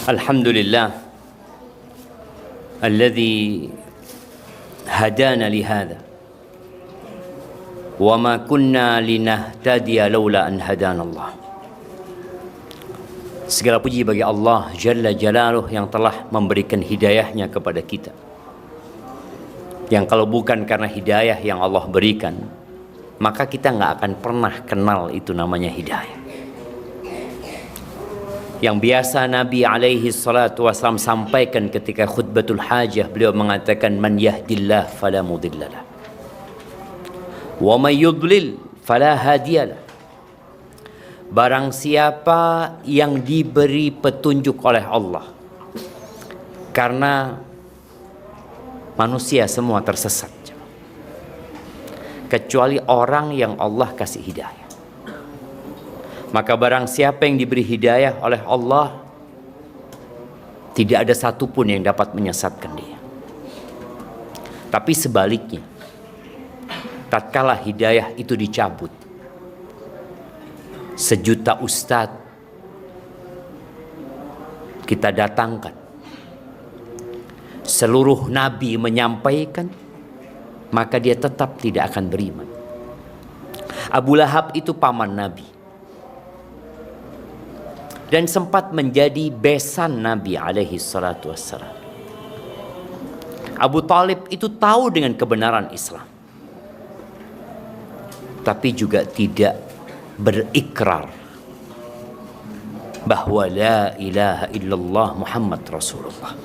Alhamdulillah alladzi hadana lihada wa ma kunna linahtadiya laula an hadana Allah. Segala puji bagi Allah Jalla Jalaluh yang telah memberikan hidayahnya kepada kita, yang kalau bukan karena hidayah yang Allah berikan, maka kita nggak akan pernah kenal itu namanya hidayah. Yang biasa Nabi alaihi salatu wasallam sampaikan ketika khutbatul hajah, beliau mengatakan, man yahdillah fala mudhillalah wa may yudlil fala hadiyalah. Barang siapa yang diberi petunjuk oleh Allah, karena manusia semua tersesat kecuali orang yang Allah kasih hidayah. Maka barang siapa yang diberi hidayah oleh Allah, tidak ada satupun yang dapat menyesatkan dia. Tapi sebaliknya, tatkala hidayah itu dicabut, sejuta ustadz kita datangkan, seluruh nabi menyampaikan, maka dia tetap tidak akan beriman. Abu Lahab itu paman Nabi dan sempat menjadi besan Nabi alaihi salatu wassalam. Abu Talib itu tahu dengan kebenaran Islam, tapi juga tidak berikrar bahwa la ilaha illallah Muhammad Rasulullah.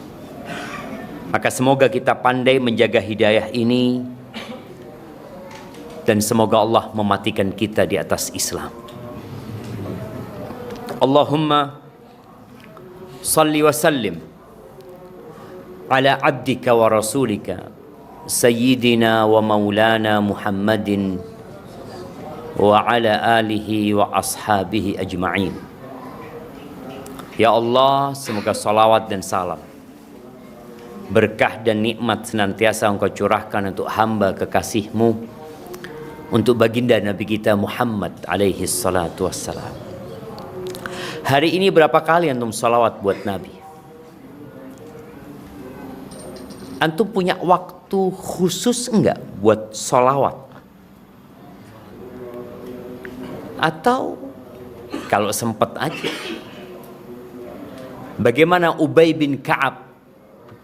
Maka semoga kita pandai menjaga hidayah ini, dan semoga Allah mematikan kita di atas Islam. Allahumma salli wa sallim ala abdika wa rasulika sayyidina wa maulana Muhammadin wa ala alihi wa ashabihi ajma'in. Ya Allah, semoga salawat dan salam, berkah dan nikmat senantiasa Engkau curahkan untuk hamba kekasih-Mu, untuk baginda Nabi kita Muhammad alaihi salatu wassalam. Hari ini berapa kali antum salawat buat Nabi? Antum punya waktu khusus enggak buat salawat? Atau kalau sempat aja? Bagaimana Ubay bin Ka'ab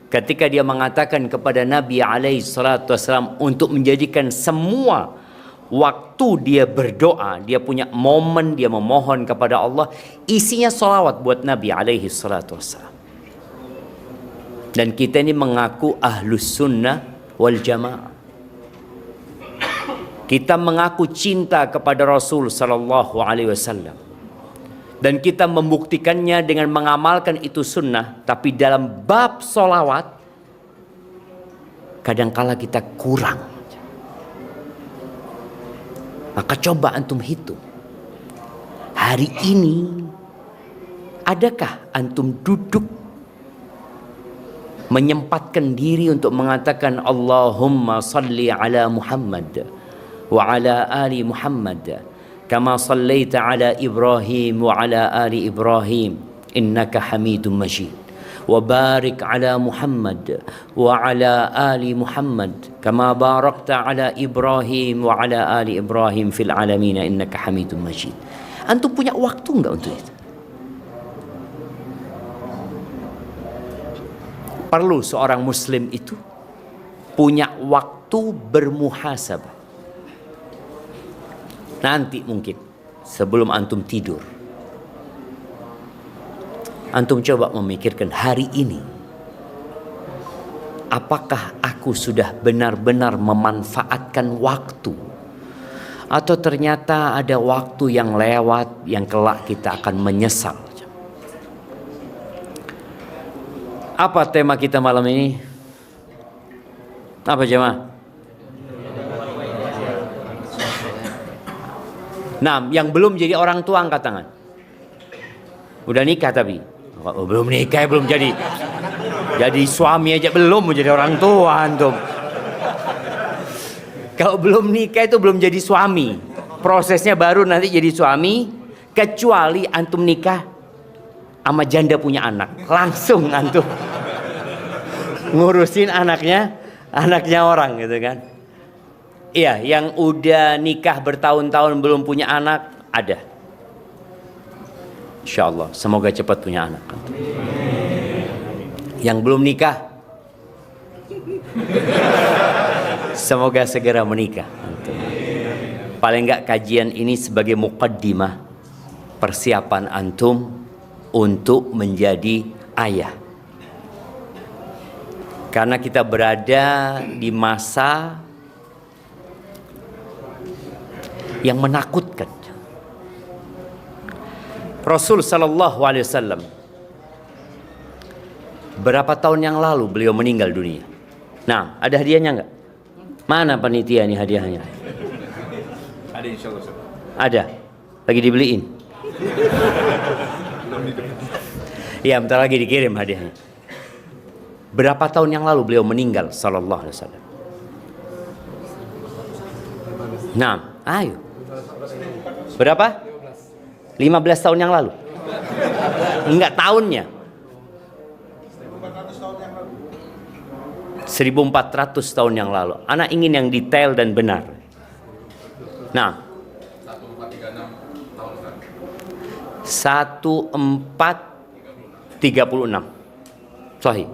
ketika dia mengatakan kepada Nabi alaihi salatu wassalam untuk menjadikan semua waktu dia berdoa, dia punya momen dia memohon kepada Allah, isinya salawat buat Nabi alaihi salatu wassalam. Dan kita ini mengaku ahlus sunnah wal jamaah. Kita mengaku cinta kepada Rasul sallallahu alaihi wasallam, dan kita membuktikannya dengan mengamalkan itu sunnah. Tapi dalam bab salawat kadangkala kita kurang. Maka coba antum hitung, hari ini adakah antum duduk menyempatkan diri untuk mengatakan Allahumma salli ala Muhammad wa ala ali Muhammad kama sallaita ala Ibrahim wa ala ali Ibrahim innaka Hamidum Majid, wa barik ala Muhammad wa ala ali Muhammad kama barakta ala Ibrahim wa ala ali Ibrahim fil alamin innaka Hamidum Majid. Antum punya waktu enggak untuk itu? Perlu seorang muslim itu punya waktu bermuhasabah. Nanti mungkin sebelum antum tidur, antum coba memikirkan hari ini, apakah aku sudah benar-benar memanfaatkan waktu, atau ternyata ada waktu yang lewat yang kelak kita akan menyesal. Apa tema kita malam ini? Apa jemaah? Nah, yang belum jadi orang tua angkat tangan. Udah nikah tapi belum nikah, belum jadi suami aja belum mau jadi orang tua antum. Kalau belum nikah itu belum jadi suami, prosesnya baru nanti jadi suami, kecuali antum nikah sama janda punya anak, langsung antum ngurusin anaknya orang gitu kan. Iya, yang udah nikah bertahun-tahun belum punya anak ada. Insya Allah, semoga cepat punya anak. Yang belum nikah, semoga segera menikah. Paling enggak kajian ini sebagai muqaddimah persiapan antum untuk menjadi ayah. Karena kita berada di masa yang menakutkan. Rasul sallallahu alaihi wasallam berapa tahun yang lalu beliau meninggal dunia. Nah, ada hadiahnya enggak? Mana panitia nih hadiahnya? Ada insyaallah. Ada. Lagi dibeliin. Ya, bentar lagi dikirim hadiahnya. Berapa tahun yang lalu beliau meninggal sallallahu alaihi wasallam? Nah, ayo. Berapa? 15 tahun yang lalu. Enggak tahunnya. 1400 tahun yang lalu. Anak ingin yang detail dan benar. Nah, 1436. Sahih.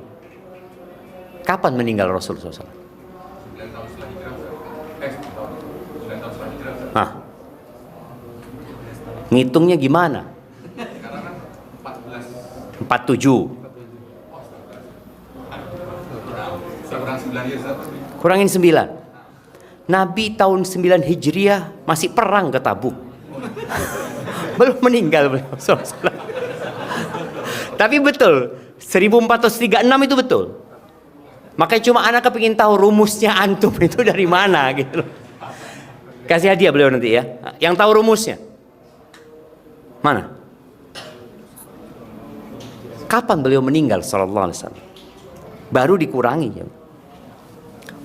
Kapan meninggal Rasulullah SAW? 9 tahun setelah hijrah. 9 tahun setelah hijrah. Nah, ngitungnya gimana? Sekarang kan 14. 47. Kurang 9 ya, Ustaz. Kurangin 9. Nabi tahun 9 Hijriah masih perang ke Tabuk. Belum meninggal beliau. Tapi betul, 1436 itu betul. Makanya cuma anak kepingin tahu rumusnya antum itu dari mana gitu. Kasih hadiah beliau nanti ya. Yang tahu rumusnya. Mana? Kapan beliau meninggal sallallahu alaihi wasallam? Baru dikurangi ya.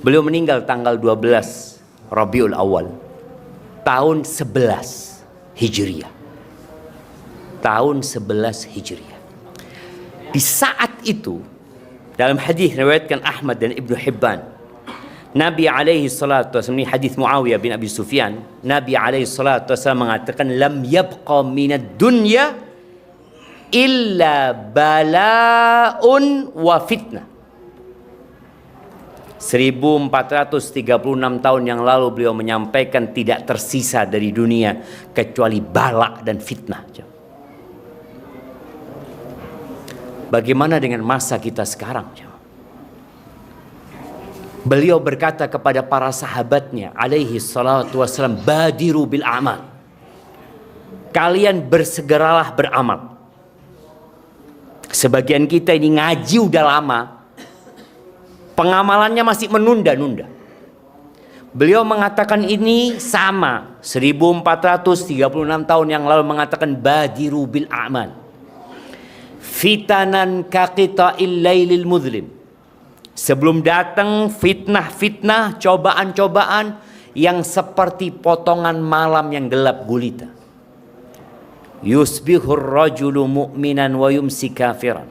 Beliau meninggal tanggal 12 Rabiul Awal tahun 11 Hijriah. Tahun 11 Hijriah. Di saat itu dalam hadis riwayatkan Ahmad dan Ibnu Hibban, Nabi alaihi salatu wasallam, ini hadis Muawiyah bin Abi Sufyan, Nabi alaihi salatu wasallam mengatakan lam yabqa minad dunya illa bala'un wa fitnah. 1436 tahun yang lalu beliau menyampaikan tidak tersisa dari dunia kecuali bala dan fitnah. Bagaimana dengan masa kita sekarang? Beliau berkata kepada para sahabatnya alaihi salatu wassalam, badiru bil amal. Kalian bersegeralah beramal. Sebagian kita ini ngaji udah lama, pengamalannya masih menunda-nunda. Beliau mengatakan ini sama 1436 tahun yang lalu mengatakan badiru bil a'mal. Fitanan kaqita'il lailil mudlim. Sebelum datang fitnah-fitnah, cobaan-cobaan yang seperti potongan malam yang gelap gulita. Yusbihur rajulu mu'minan wa yumsi kafiran.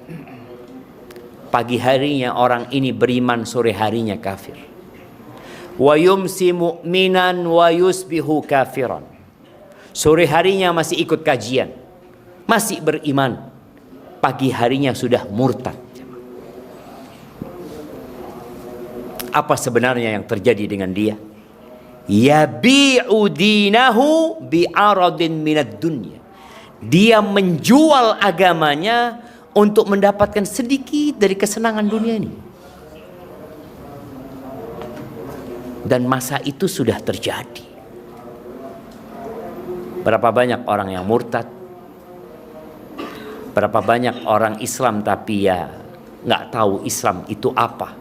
Pagi harinya orang ini beriman, sore harinya kafir. Wa yumsi mu'minan wa yusbihu kafiran. Sore harinya masih ikut kajian, masih beriman. Pagi harinya sudah murtad. Apa sebenarnya yang terjadi dengan dia? Yabi'u dinahu bi'aradin minad dunya. Dia menjual agamanya untuk mendapatkan sedikit dari kesenangan dunia ini. Dan masa itu sudah terjadi. Berapa banyak orang yang murtad? Berapa banyak orang Islam tapi ya nggak tahu Islam itu apa.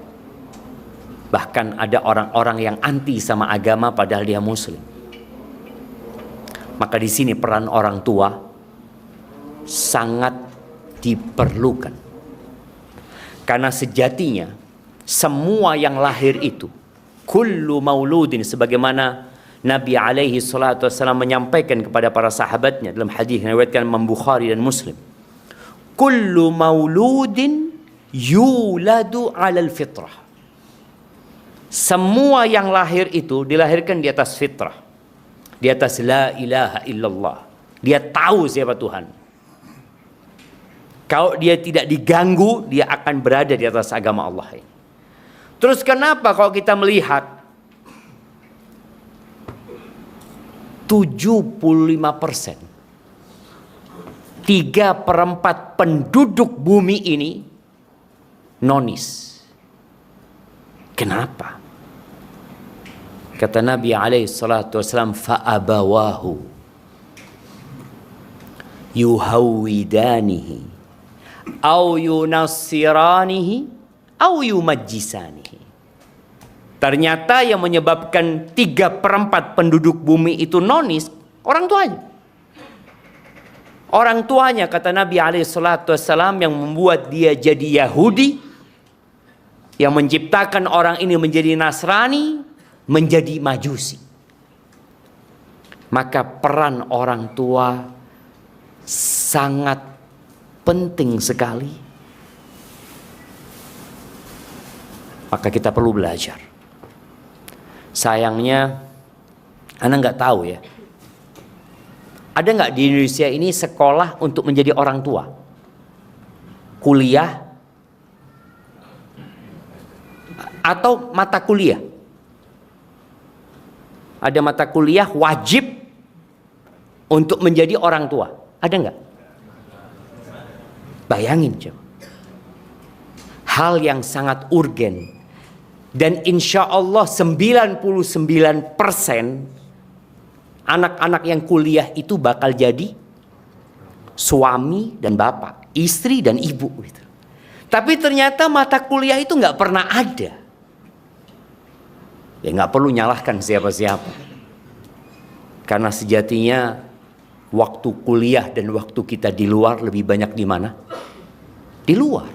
Bahkan ada orang-orang yang anti sama agama padahal dia Muslim. Maka di sini peran orang tua sangat diperlukan. Karena sejatinya semua yang lahir itu, kullu mauludin, sebagaimana Nabi alaihi salatu wasallam menyampaikan kepada para sahabatnya dalam hadis yang diriwayatkan Imam Bukhari dan Muslim. kullu mauludin yuladu 'alal fitrah. Semua yang lahir itu dilahirkan di atas fitrah, di atas la ilaha illallah. Dia tahu siapa Tuhan. Kalau dia tidak diganggu, dia akan berada di atas agama Allah ini. Terus kenapa kalau kita melihat 75%, 3/4 penduduk bumi ini nonis? Kenapa? Kata Nabi alaihi salatu wasallam, fa'abawahu yuhawidanihi au yunassiranihi au yumajjisanihi. Ternyata yang menyebabkan 3/4 penduduk bumi itu nonis, orang tuanya. Orang tuanya, kata Nabi alaihi salatu wasallam, yang membuat dia jadi Yahudi, yang menciptakan orang ini menjadi Nasrani, menjadi Majusi. Maka peran orang tua sangat penting sekali. Maka kita perlu belajar. Sayangnya, Anda nggak tahu ya. Ada nggak di Indonesia ini sekolah untuk menjadi orang tua? Kuliah? Atau mata kuliah? Ada mata kuliah wajib untuk menjadi orang tua. Ada nggak? Bayangin coba. Hal yang sangat urgen. Dan insya Allah 99% anak-anak yang kuliah itu bakal jadi suami dan bapak, istri dan ibu gitu. Tapi ternyata mata kuliah itu nggak pernah ada. Ya nggak perlu nyalahkan siapa-siapa. Karena sejatinya waktu kuliah dan waktu kita di luar lebih banyak di mana? Di luar.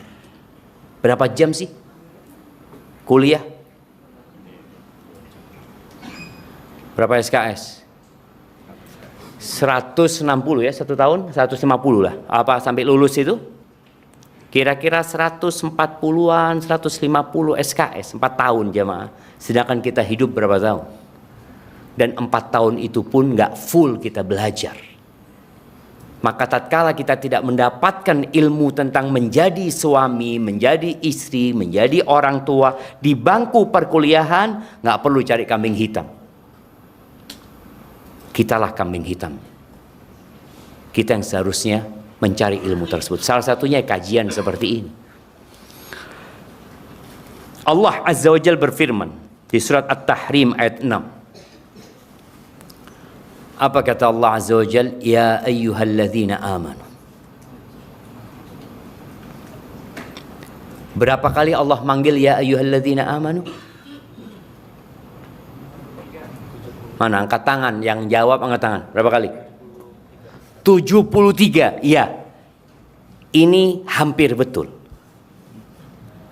Berapa jam sih kuliah? Berapa SKS? 160 ya, 1 tahun 150 lah. Apa sampai lulus itu? Kira-kira 140-an, 150 SKS, 4 tahun jemaah. Sedangkan kita hidup berapa tahun? Dan 4 tahun itu pun nggak full kita belajar. Maka tatkala kita tidak mendapatkan ilmu tentang menjadi suami, menjadi istri, menjadi orang tua di bangku perkuliahan, nggak perlu cari kambing hitam. Kitalah kambing hitam. Kita yang seharusnya mencari ilmu tersebut. Salah satunya kajian seperti ini. Allah Azza wa Jalla berfirman di surat At-Tahrim ayat 6. Apa kata Allah Azza wa Jalla? Ya ayyuhalladzina amanu. Berapa kali Allah manggil ya ayyuhalladzina amanu? Mana angkat tangan, yang jawab angkat tangan. Berapa kali? 73. Iya. Ini hampir betul.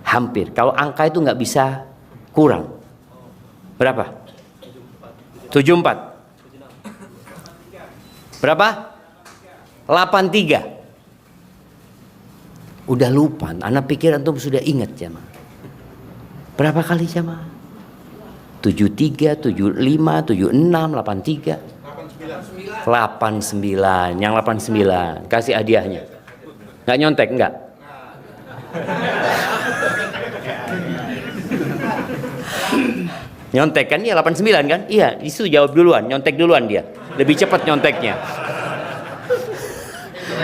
Hampir. Kalau angka itu nggak bisa kurang. Berapa? 74. Berapa? 83. Udah lupa. Anak pikir antum sudah ingat jamaah. Berapa kali jamaah? 73, 75, 76, 83. 89. Yang 89. Kasih hadiahnya. Nggak nyontek, enggak? Nyontek kan? Iya 89 kan? Iya, itu jawab duluan, nyontek duluan dia. Lebih cepat nyonteknya.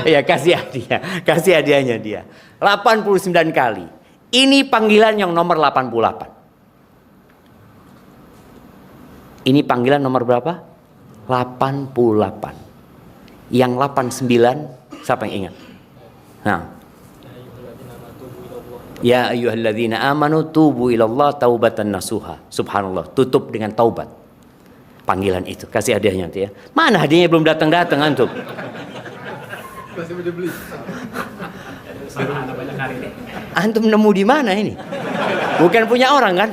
Iya, kasih hadiah. Kasih hadiahnya dia. 89 kali. Ini panggilan yang nomor 88. Ini panggilan nomor berapa? 88. Yang 89 siapa yang ingat? Nah. Ya ayyuhalladzina amanu tubu ilallah taubatan nasuha. Subhanallah, tutup dengan taubat. Panggilan itu, kasih hadiahnya nanti ya. Mana hadiahnya belum datang-datang antum? Masih mau dibeli. Antum nemu di mana ini? Bukan punya orang kan?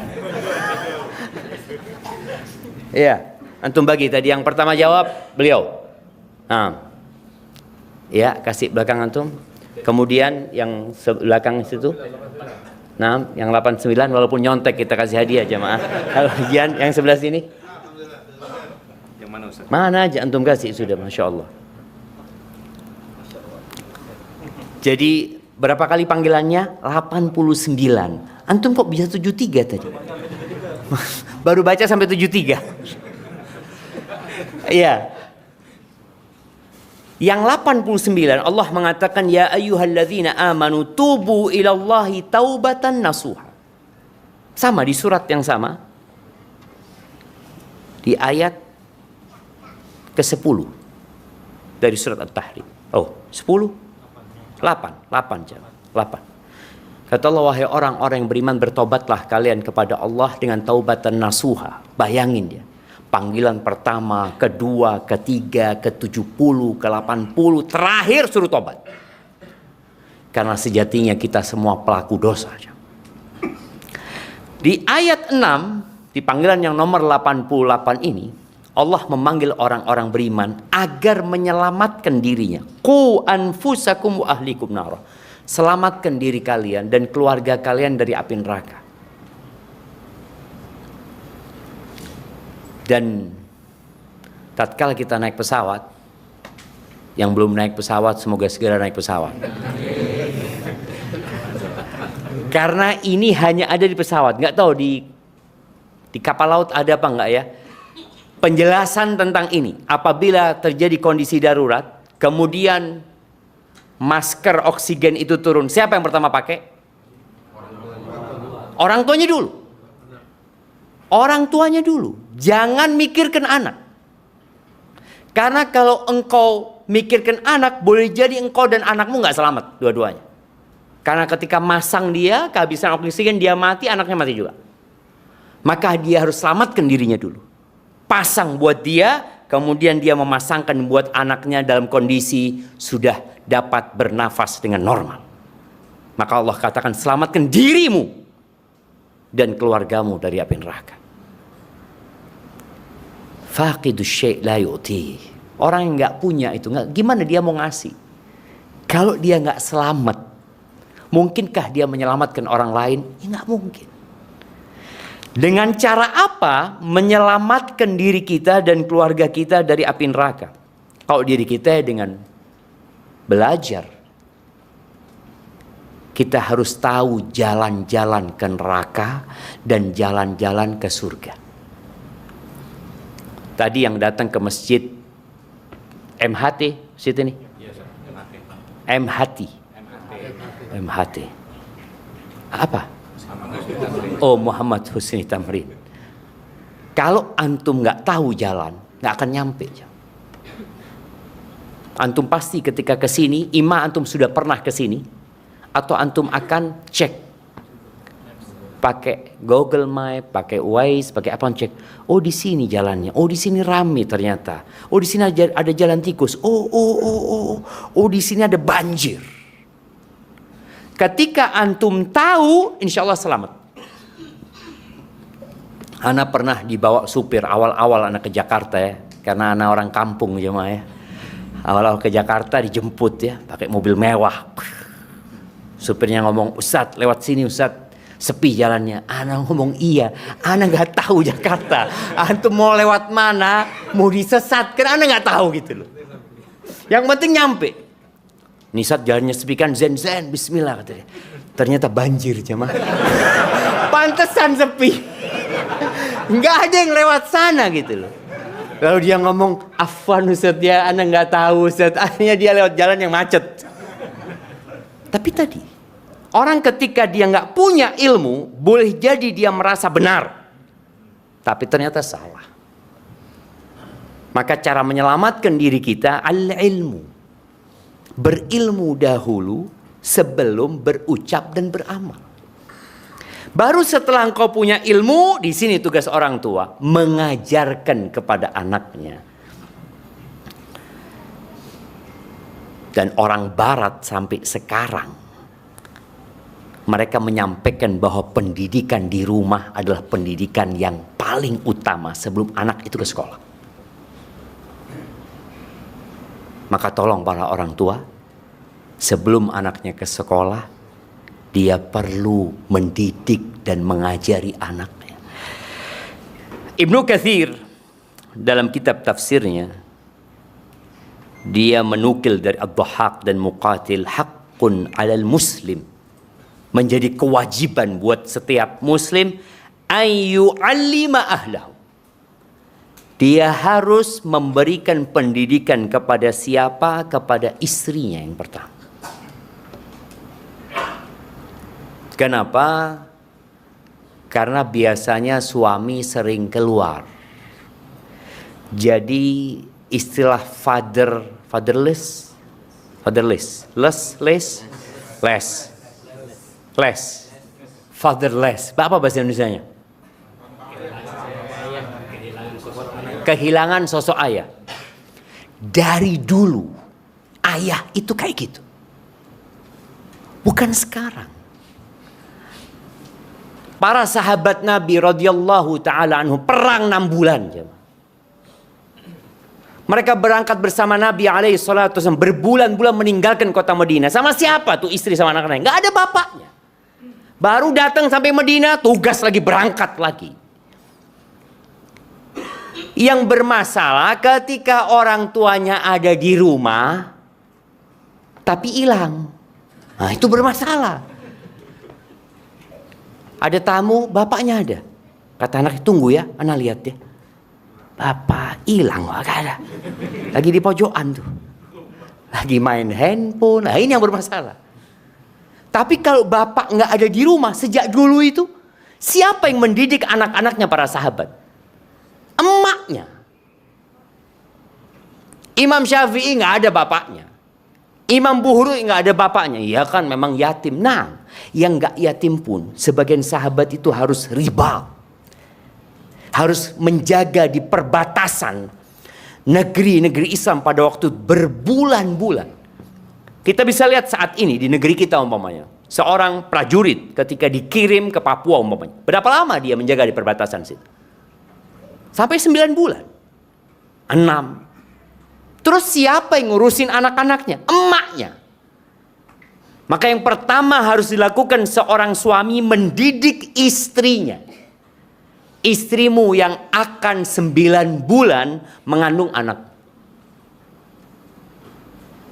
Iya, antum bagi tadi yang pertama jawab beliau. Nah, ya kasih belakang antum. Kemudian yang belakang situ. Nah, yang 89 walaupun nyontek kita kasih hadiah jemaah. Kemudian yang sebelah sini. Yang mana Ustaz? Mana aja antum kasih sudah, Masya Allah. Jadi berapa kali panggilannya? 89. Antum kok bisa 73 tadi? Baru baca sampai 73. Iya. Yang 89 Allah mengatakan ya ayyuhalladzina amanu tubu ilallahi taubatan nasuha. Sama di surat yang sama. Di ayat ke-10 dari surat At-Tahrim. Oh, 10? 8 jam. 8. Kata Allah, wahai orang-orang yang beriman, bertobatlah kalian kepada Allah dengan taubatan nasuha. Bayangin dia. Panggilan pertama, kedua, ketiga, ke-70, ke-80, terakhir suruh tobat. Karena sejatinya kita semua pelaku dosa. Di ayat 6, di panggilan yang nomor 88 ini, Allah memanggil orang-orang beriman agar menyelamatkan dirinya. Qu anfusakum wa ahlikum nar. Selamatkan diri kalian dan keluarga kalian dari api neraka. Dan tatkala kita naik pesawat, yang belum naik pesawat semoga segera naik pesawat. Karena ini hanya ada di pesawat, nggak tahu di kapal laut ada apa nggak ya? Penjelasan tentang ini. Apabila terjadi kondisi darurat, kemudian masker oksigen itu turun, siapa yang pertama pakai? Orang tuanya dulu. Orang tuanya dulu. Jangan mikirkan anak. Karena kalau engkau mikirkan anak, boleh jadi engkau dan anakmu nggak selamat dua-duanya. Karena ketika masang dia, kehabisan oksigen, dia mati, anaknya mati juga. Maka dia harus selamatkan dirinya dulu. Pasang buat dia, kemudian dia memasangkan buat anaknya dalam kondisi sudah dapat bernafas dengan normal. Maka Allah katakan, selamatkan dirimu dan keluargamu dari api neraka. Faqidus syai' la yu'ti. Orang yang nggak punya itu, gimana dia mau ngasih? Kalau dia nggak selamat, mungkinkah dia menyelamatkan orang lain? Ya nggak mungkin. Dengan cara apa menyelamatkan diri kita dan keluarga kita dari api neraka? Kalau diri kita dengan belajar, kita harus tahu jalan-jalan ke neraka dan jalan-jalan ke surga. Tadi yang datang ke masjid MHT, situ nih. MHT. Apa? Oh, Muhammad Husni Tamrin. Kalau antum nggak tahu jalan, nggak akan nyampe. Antum pasti ketika ke sini, ima antum sudah pernah ke sini, atau antum akan cek. Pakai Google Map, pakai Waze, pakai apa, cek. Oh, di sini jalannya. Oh, di sini rame ternyata. Oh, di sini ada jalan tikus. Oh, di sini ada banjir. Ketika antum tahu, insya Allah selamat. Ana pernah dibawa supir awal-awal anak ke Jakarta ya, karena ana orang kampung jemaah ya. Awal-awal ke Jakarta dijemput ya, pakai mobil mewah. Supirnya ngomong, Ustadz lewat sini Ustadz. Sepi jalannya. Ana ngomong iya. Ana nggak tahu Jakarta. Antum mau lewat mana? Mau disesatkan? Ana nggak tahu gitu loh. Yang penting nyampe. Nisat jalannya sepi kan, zen Bismillah katanya. Ternyata banjir jemaah. Pantesan sepi. Nggak ada yang lewat sana gitu loh. Lalu dia ngomong, afwan Ustadz ya, Ana nggak tahu Ustadz. Akhirnya dia lewat jalan yang macet. Tapi tadi orang ketika dia nggak punya ilmu, boleh jadi dia merasa benar, tapi ternyata salah. Maka cara menyelamatkan diri kita al-ilmu. Berilmu dahulu sebelum berucap dan beramal. Baru setelah engkau punya ilmu, di sini tugas orang tua mengajarkan kepada anaknya. Dan orang barat sampai sekarang mereka menyampaikan bahwa pendidikan di rumah adalah pendidikan yang paling utama sebelum anak itu ke sekolah. Maka tolong para orang tua, Sebelum anaknya ke sekolah, dia perlu mendidik dan mengajari anaknya. Ibnu Katsir dalam kitab tafsirnya, dia menukil dari Ad-Dhahhak dan Muqatil, haqqun 'alal muslim, menjadi kewajiban buat setiap muslim ayu 'allima ahlahu. Dia harus memberikan pendidikan kepada siapa? Kepada istrinya yang pertama. Kenapa? Karena biasanya suami sering keluar. Jadi istilah fatherless, fatherless. Apa bahasa Indonesianya? Kehilangan sosok ayah. Dari dulu ayah itu kayak gitu. Bukan sekarang. Para sahabat Nabi radhiyallahu taala anhu perang 6 bulan. Mereka berangkat bersama Nabi alaihi salatu wasallam, berbulan-bulan meninggalkan kota Madinah. Sama siapa tuh istri sama anak-anaknya? Nggak ada bapaknya. Baru datang sampai Madinah, tugas lagi, berangkat lagi. Yang bermasalah ketika orang tuanya ada di rumah tapi hilang. Nah, itu bermasalah. Ada tamu, bapaknya ada. Kata anak, tunggu ya, anak lihat ya. Bapak hilang, gak ada. Lagi di pojokan tuh. Lagi main handphone. Nah, ini yang bermasalah. Tapi kalau bapak gak ada di rumah sejak dulu itu, siapa yang mendidik anak-anaknya para sahabat? Emaknya. Imam Syafi'i gak ada bapaknya. Imam Bukhari nggak ada bapaknya, ya kan memang yatim. Nah, yang nggak yatim pun sebagian sahabat itu harus riba, harus menjaga di perbatasan negeri-negeri Islam pada waktu berbulan-bulan. Kita bisa lihat saat ini di negeri kita umpamanya, seorang prajurit ketika dikirim ke Papua umpamanya, berapa lama dia menjaga di perbatasan situ? Sampai 9 bulan, 6. Terus siapa yang ngurusin anak-anaknya? Emaknya. Maka yang pertama harus dilakukan seorang suami, mendidik istrinya. Istrimu yang akan 9 bulan mengandung anak.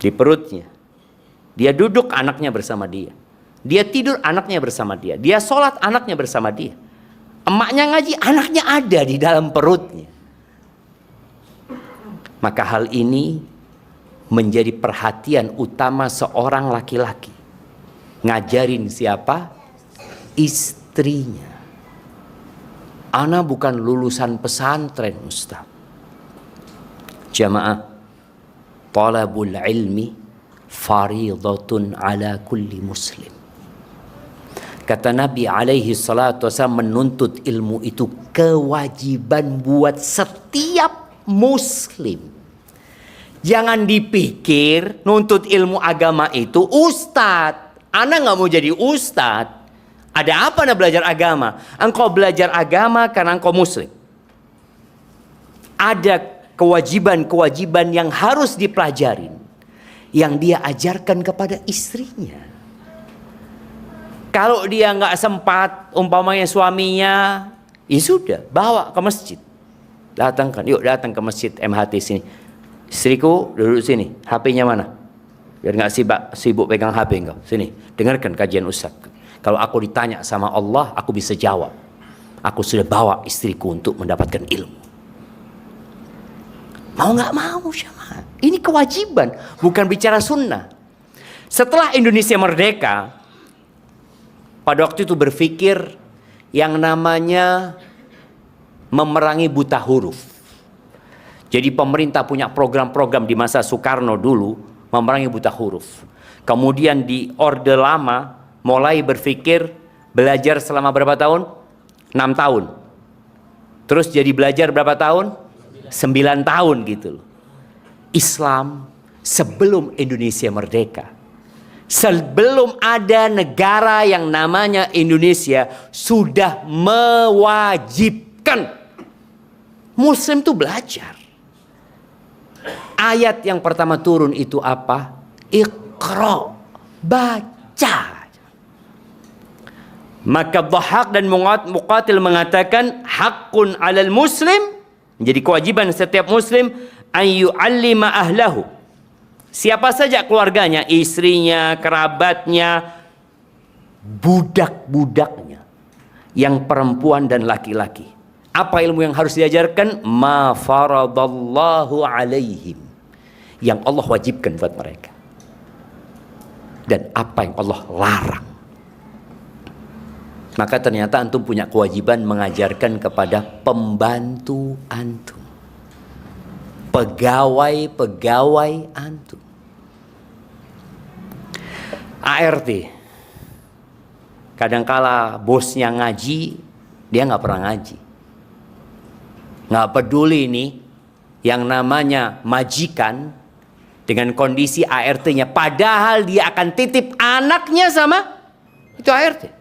Di perutnya. Dia duduk, anaknya bersama dia. Dia tidur, anaknya bersama dia. Dia sholat, anaknya bersama dia. Emaknya ngaji, anaknya ada di dalam perutnya. Maka hal ini menjadi perhatian utama seorang laki-laki. Ngajarin siapa? Istrinya. Ana bukan lulusan pesantren, Ustaz. Jamaah, talabul ilmi faridatun ala kulli muslim. Kata Nabi alaihi salatu wasallam, menuntut ilmu itu kewajiban buat setiap muslim. Jangan dipikir nuntut ilmu agama itu ustadz. Ana nggak mau jadi ustadz. Ada apa Anda belajar agama? Engkau belajar agama karena engkau muslim. Ada kewajiban-kewajiban yang harus dipelajarin, yang dia ajarkan kepada istrinya. Kalau dia nggak sempat, umpamanya suaminya, ya sudah, bawa ke masjid. Datangkan, yuk datang ke masjid MHT sini. Istriku duduk sini, HP-nya mana? Biar nggak sibuk pegang HP engkau. Sini, dengarkan kajian Ustaz. Kalau aku ditanya sama Allah, aku bisa jawab. Aku sudah bawa istriku untuk mendapatkan ilmu. Mau nggak mau, Syama. Ini kewajiban, bukan bicara sunnah. Setelah Indonesia merdeka, pada waktu itu berpikir yang namanya memerangi buta huruf. Jadi pemerintah punya program-program di masa Soekarno dulu, memerangi buta huruf. Kemudian di Orde Lama mulai berpikir belajar selama berapa tahun? 6 tahun. Terus jadi belajar berapa tahun? 9 tahun gitu loh. Islam sebelum Indonesia merdeka, sebelum ada negara yang namanya Indonesia, sudah mewajibkan Muslim itu belajar. Ayat yang pertama turun itu apa? Iqra. Baca. Maka Dhahhak dan Muqatil mengatakan haqqun 'alal muslim, menjadi kewajiban setiap muslim an yu'allima ahlahu. Siapa saja keluarganya, istrinya, kerabatnya, budak-budaknya, yang perempuan dan laki-laki. Apa ilmu yang harus diajarkan? Ma faradallahu alaihim, yang Allah wajibkan buat mereka, dan apa yang Allah larang. Maka ternyata antum punya kewajiban mengajarkan kepada pembantu antum, pegawai-pegawai antum. ART, kadangkala bosnya ngaji, dia nggak pernah ngaji. Nggak peduli nih yang namanya majikan dengan kondisi ART-nya, padahal dia akan titip anaknya sama itu ART.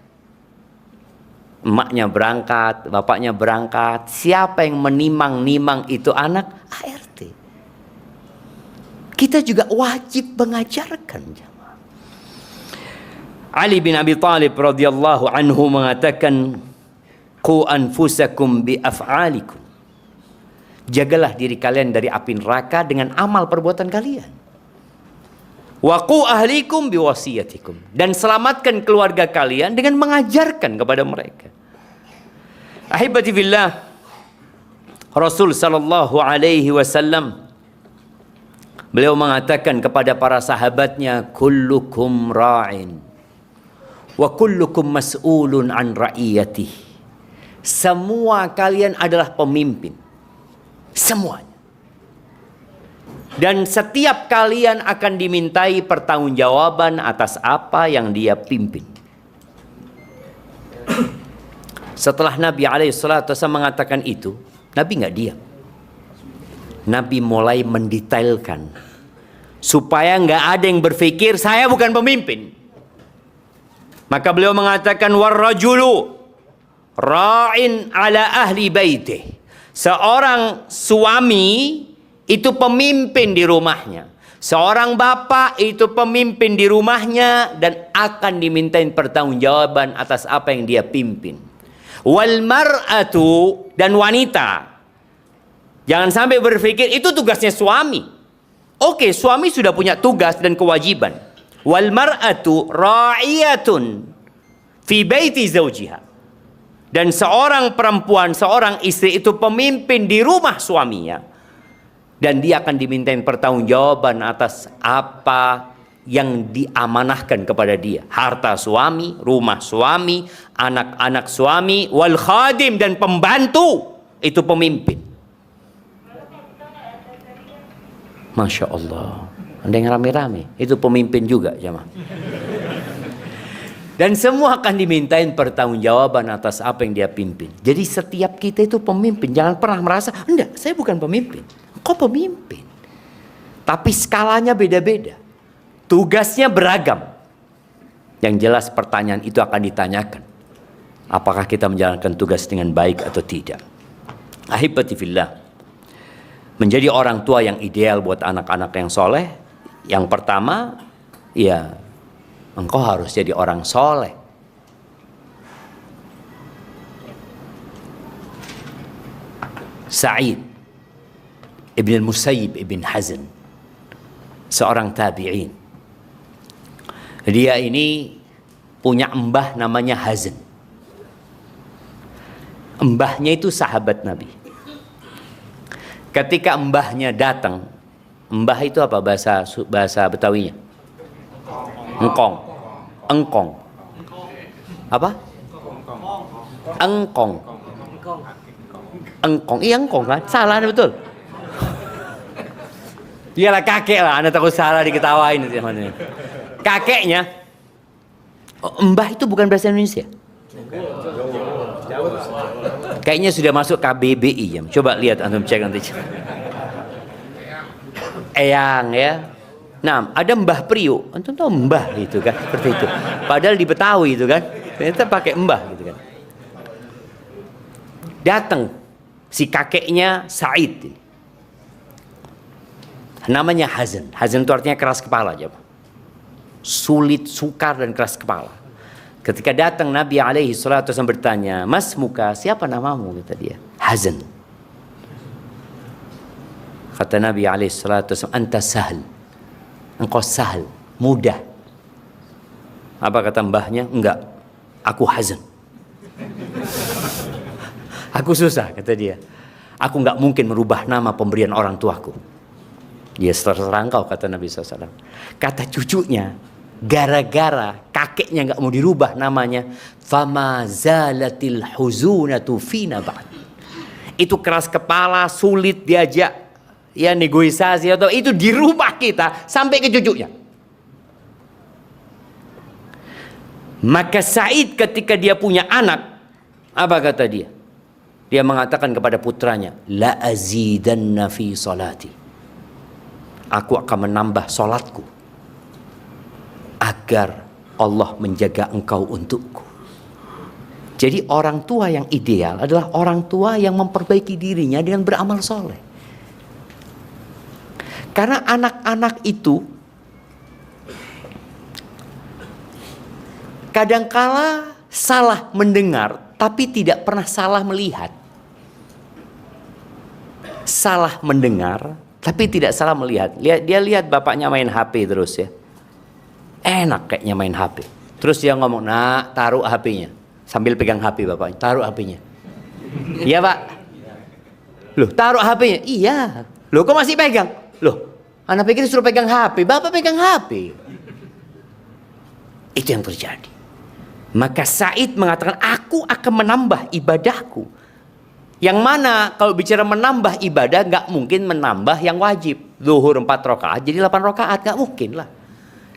Emaknya berangkat, bapaknya berangkat, siapa yang menimang-nimang itu anak? ART. Kita juga wajib mengajarkan. Ali bin Abi Thalib radhiyallahu anhu mengatakan, qu anfusakum bi af'alikum. Jagalah diri kalian dari api neraka dengan amal perbuatan kalian. Wa qu ahlikum bi wasiyatikum, dan selamatkan keluarga kalian dengan mengajarkan kepada mereka. Ahibati fillah, Rasul sallallahu alaihi wasallam beliau mengatakan kepada para sahabatnya, kullukum ra'in wa kullukum mas'ulun an ra'iyatih. Semua kalian adalah pemimpin, semuanya, dan setiap kalian akan dimintai pertanggungjawaban atas apa yang dia pimpin. Setelah Nabi alaihissalatu wasallam mengatakan itu, Nabi nggak diam. Nabi mulai mendetailkan supaya nggak ada yang berpikir saya bukan pemimpin. Maka beliau mengatakan, warrajulu ra'in ala ahli baitih. Seorang suami itu pemimpin di rumahnya. Seorang bapak itu pemimpin di rumahnya dan akan dimintain pertanggungjawaban atas apa yang dia pimpin. Wal mar'atu, dan wanita, jangan sampai berpikir itu tugasnya suami. Oke, suami sudah punya tugas dan kewajiban. Wal mar'atu ra'iyatun fi baiti zawjiha, dan seorang perempuan, seorang istri itu pemimpin di rumah suaminya, dan dia akan dimintain pertanggungjawaban atas apa yang diamanahkan kepada dia. Harta suami, rumah suami, anak-anak suami, wal khadim, dan pembantu itu pemimpin. Masya Allah, ada yang rame-rame, itu pemimpin juga jemaah. Dan semua akan dimintain pertanggungjawaban atas apa yang dia pimpin. Jadi setiap kita itu pemimpin. Jangan pernah merasa, enggak, saya bukan pemimpin. Kok pemimpin? Tapi skalanya beda-beda. Tugasnya beragam. Yang jelas pertanyaan itu akan ditanyakan. Apakah kita menjalankan tugas dengan baik atau tidak? Ahibati fillah. Menjadi orang tua yang ideal buat anak-anak yang soleh, yang pertama, ya, engkau harus jadi orang soleh. Sa'id ibn al-Musayyib ibn Hazn, seorang tabi'in. Dia ini punya mbah namanya Hazn. Mbahnya itu sahabat Nabi. Ketika mbahnya datang, mbah itu apa bahasa Betawinya? Engkong. Engkong. Apa? Engkong. Engkong. Iya, engkong kan? Salah betul. Iyalah kakek lah, Anda takut salah diketawain itu namanya. Kakeknya, mbah itu bukan bahasa Indonesia. Kayaknya sudah masuk KBBI ya. Coba lihat antum cek nanti. Eyang ya. Nah, ada Mbah Priyo. Antum tahu mbah itu kan, seperti itu. Padahal di Betawi itu kan, ternyata pakai mbah gitu kan. Datang si kakeknya Said. Namanya Hazn. Hazn itu artinya keras kepala aja. sulit, sukar dan keras kepala. Ketika datang Nabi alaihi salatu wasallam bertanya, "Mas muka, siapa namamu?" kata dia. Hazan. Kata Nabi alaihi salatu wasallam, "Anta sahal." Engkau sahal, mudah. Apa kata mbahnya? "Enggak, aku hazan." Aku susah, kata dia. Aku enggak mungkin merubah nama pemberian orang tuaku. Dia terserah engkau, kata Nabi SAW. Kata cucunya, gara-gara kakeknya enggak mau dirubah namanya, fama zalatil huzunatu fina ba'd. Itu keras kepala, sulit diajak ya negosiasi atau itu dirubah kita sampai ke cucunya. Maka Said ketika dia punya anak, apa kata dia? Dia mengatakan kepada putranya, la azidanna fi salati. Aku akan menambah salatku agar Allah menjaga engkau untukku. Jadi orang tua yang ideal adalah orang tua yang memperbaiki dirinya dengan beramal soleh. Karena anak-anak itu kadangkala salah mendengar tapi tidak pernah salah melihat. Salah mendengar tapi tidak salah melihat. Dia lihat bapaknya main HP terus ya. Enak kayaknya main HP. Terus dia ngomong, "Nak, taruh HP-nya." Sambil pegang HP bapaknya, "Taruh HP-nya." "Iya, Pak." "Loh, taruh HP-nya." "Iya." "Loh, kok masih pegang?" "Loh, anak pikir suruh pegang HP, Bapak pegang HP." Itu yang terjadi. Maka Said mengatakan, aku akan menambah ibadahku. Yang mana kalau bicara menambah ibadah, gak mungkin menambah yang wajib. Zuhur 4 rakaat jadi 8 rakaat, gak mungkin lah.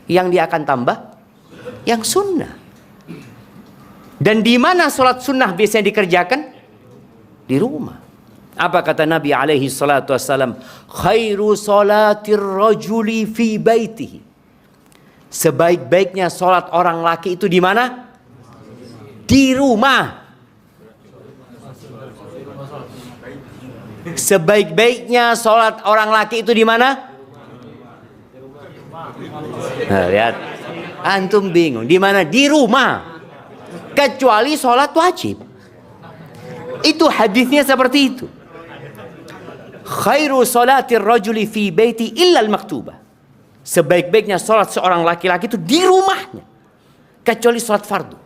Yang dia akan tambah yang sunnah. Dan di mana sholat sunnah biasanya dikerjakan? Di rumah. Apa kata Nabi alaihi salatu wassalam? Khairu sholatir rajuli fi baitihi. Sebaik-baiknya sholat orang laki itu di mana? Di rumah. Sebaik-baiknya sholat orang laki itu di mana? Nah, lihat, antum bingung. Di mana? Di rumah. Kecuali sholat wajib. Itu hadisnya seperti itu. Khairu sholatir rajuli fi baiti illa al-maktubah. Sebaik-baiknya sholat seorang laki-laki itu di rumahnya, kecuali sholat fardu.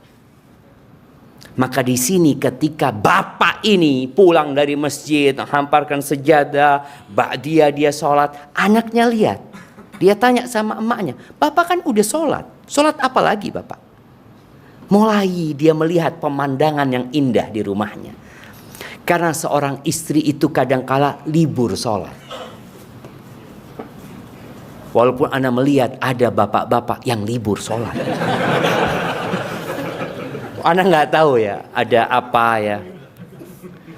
Maka di sini ketika bapak ini pulang dari masjid, hamparkan sejadah, dia sholat, anaknya lihat. Dia tanya sama emaknya, "Bapak kan udah sholat, sholat apa lagi Bapak?" Mulai dia melihat pemandangan yang indah di rumahnya. Karena seorang istri itu kadangkala libur sholat. Walaupun Anda melihat ada bapak-bapak yang libur sholat. Anda nggak tahu ya, ada apa ya?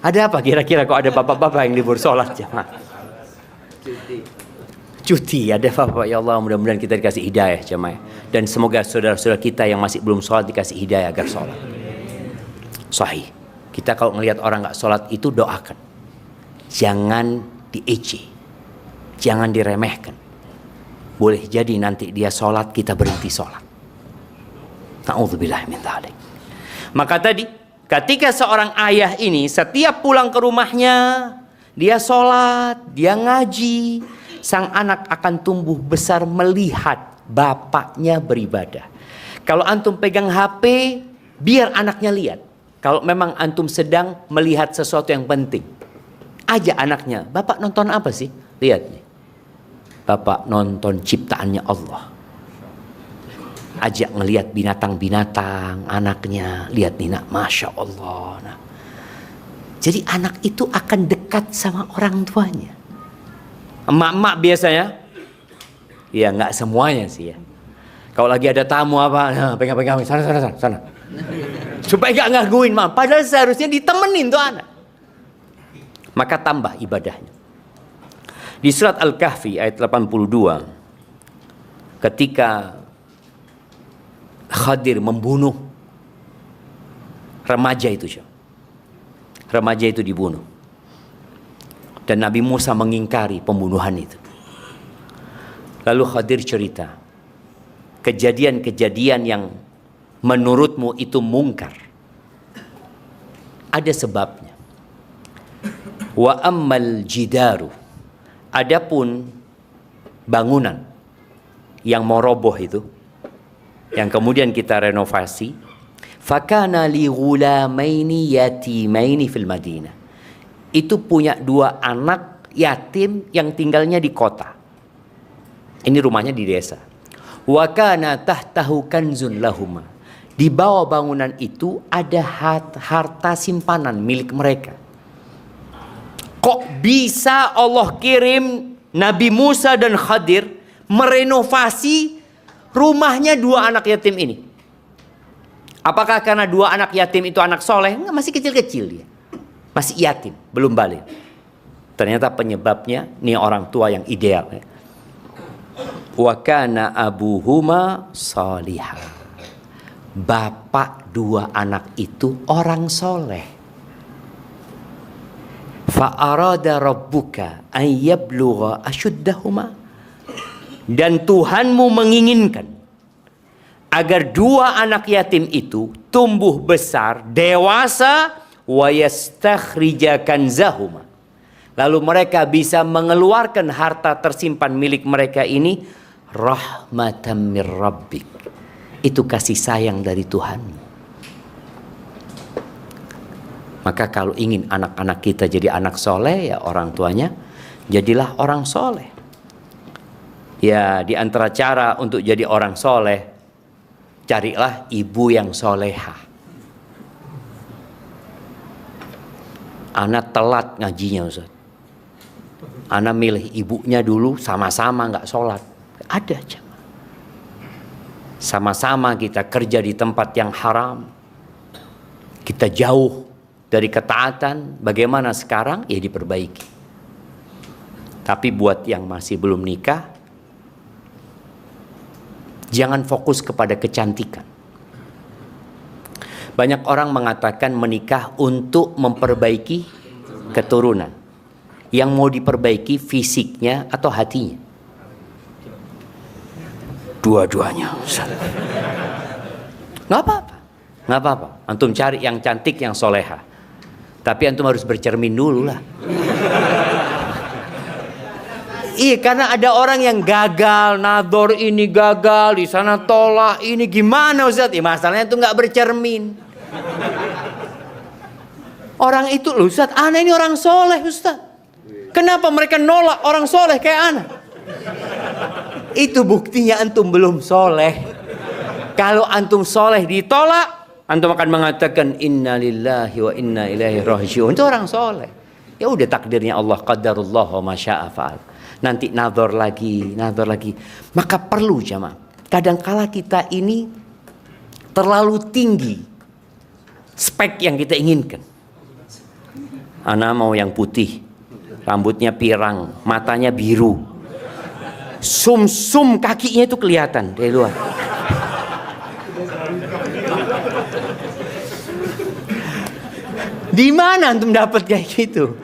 Ada apa kira-kira kok ada bapak-bapak yang libur sholat jemaah? Cuti, ada bapak. Ya Allah, mudah-mudahan kita dikasih hidayah jemaah. Dan semoga saudara-saudara kita yang masih belum sholat dikasih hidayah agar sholat. Sahih. Kita kalau melihat orang nggak sholat itu doakan. Jangan diejek, jangan diremehkan. Boleh jadi nanti dia sholat, kita berhenti sholat. Na'udzubillah min dzalik. Maka tadi ketika seorang ayah ini setiap pulang ke rumahnya, dia sholat, dia ngaji, sang anak akan tumbuh besar melihat bapaknya beribadah. Kalau antum pegang HP, biar anaknya lihat. Kalau memang antum sedang melihat sesuatu yang penting, ajak anaknya, "Bapak nonton apa sih?" Lihat nih, Bapak nonton ciptaannya Allah. Ajak ngelihat binatang-binatang, anaknya lihat nih nak, Masya Allah nak. Jadi anak itu akan dekat sama orang tuanya. Emak-emak biasanya, ya nggak semuanya sih ya. Kalau lagi ada tamu apa, nah, pegang-pegang, sana. Supaya nggak ngaguin, padahal seharusnya ditemenin tuh anak. Maka tambah ibadahnya. Di surat Al-Kahfi ayat 82, ketika Khadir membunuh remaja itu, remaja itu dibunuh, dan Nabi Musa mengingkari pembunuhan itu. Lalu Khadir cerita, kejadian-kejadian yang menurutmu itu mungkar, ada sebabnya. Wa ammal jidaru, adapun bangunan yang mau roboh itu, yang kemudian kita renovasi, fakana li ghulamaini yatimaini fil Madinah, itu punya 2 anak yatim yang tinggalnya di kota. Ini rumahnya di desa. Wa kana tahtahu kanzun lahuma, di bawah bangunan itu ada harta simpanan milik mereka. Kok bisa Allah kirim Nabi Musa dan Khadir merenovasi rumahnya 2 anak yatim ini? Apakah karena 2 anak yatim itu anak soleh? Enggak, masih kecil-kecil dia. Masih yatim, belum balik. Ternyata penyebabnya nih orang tua yang ideal. Wa kana abuhuma salihah. Bapak 2 anak itu orang soleh. Fa'arada rabbuka an yablugha ashuddahuma, dan Tuhanmu menginginkan agar 2 anak yatim itu tumbuh besar, dewasa, wa yastakhrija kanzahuma, lalu mereka bisa mengeluarkan harta tersimpan milik mereka ini, rahmatan mir rabbik, itu kasih sayang dari Tuhanmu. Maka kalau ingin anak-anak kita jadi anak soleh, ya orang tuanya jadilah orang soleh. Ya, di antara cara untuk jadi orang soleh, carilah ibu yang solehah. Anak telat ngajinya Ustaz. Anak milih ibunya dulu, sama-sama nggak sholat. Ada aja. Sama-sama kita kerja di tempat yang haram. Kita jauh dari ketaatan. Bagaimana sekarang? Ya diperbaiki. Tapi buat yang masih belum nikah, jangan fokus kepada kecantikan. Banyak orang mengatakan menikah untuk memperbaiki keturunan. Yang mau diperbaiki fisiknya atau hatinya? Dua-duanya. Nggak apa-apa. Nggak apa-apa. Antum cari yang cantik, yang soleha. Tapi antum harus bercermin dulu lah. Iya, karena ada orang yang gagal, nador ini gagal, di sana tolak, ini gimana Ustaz? Ya, masalahnya itu nggak bercermin. Orang itu loh Ustaz, ana ini orang soleh Ustaz. Kenapa mereka nolak orang soleh kayak ana? Itu buktinya antum belum soleh. Kalau antum soleh ditolak, antum akan mengatakan inna lillahi wa inna ilaihi raji'un. Itu orang soleh. Ya udah takdirnya Allah, qadarullah wa masya'a fa'al. Nanti nazar lagi. Maka perlu jamaah. Kadangkala kita ini terlalu tinggi spek yang kita inginkan. Ana mau yang putih, rambutnya pirang, matanya biru, sum-sum kakinya itu kelihatan dari luar. Di mana antum dapat kayak gitu?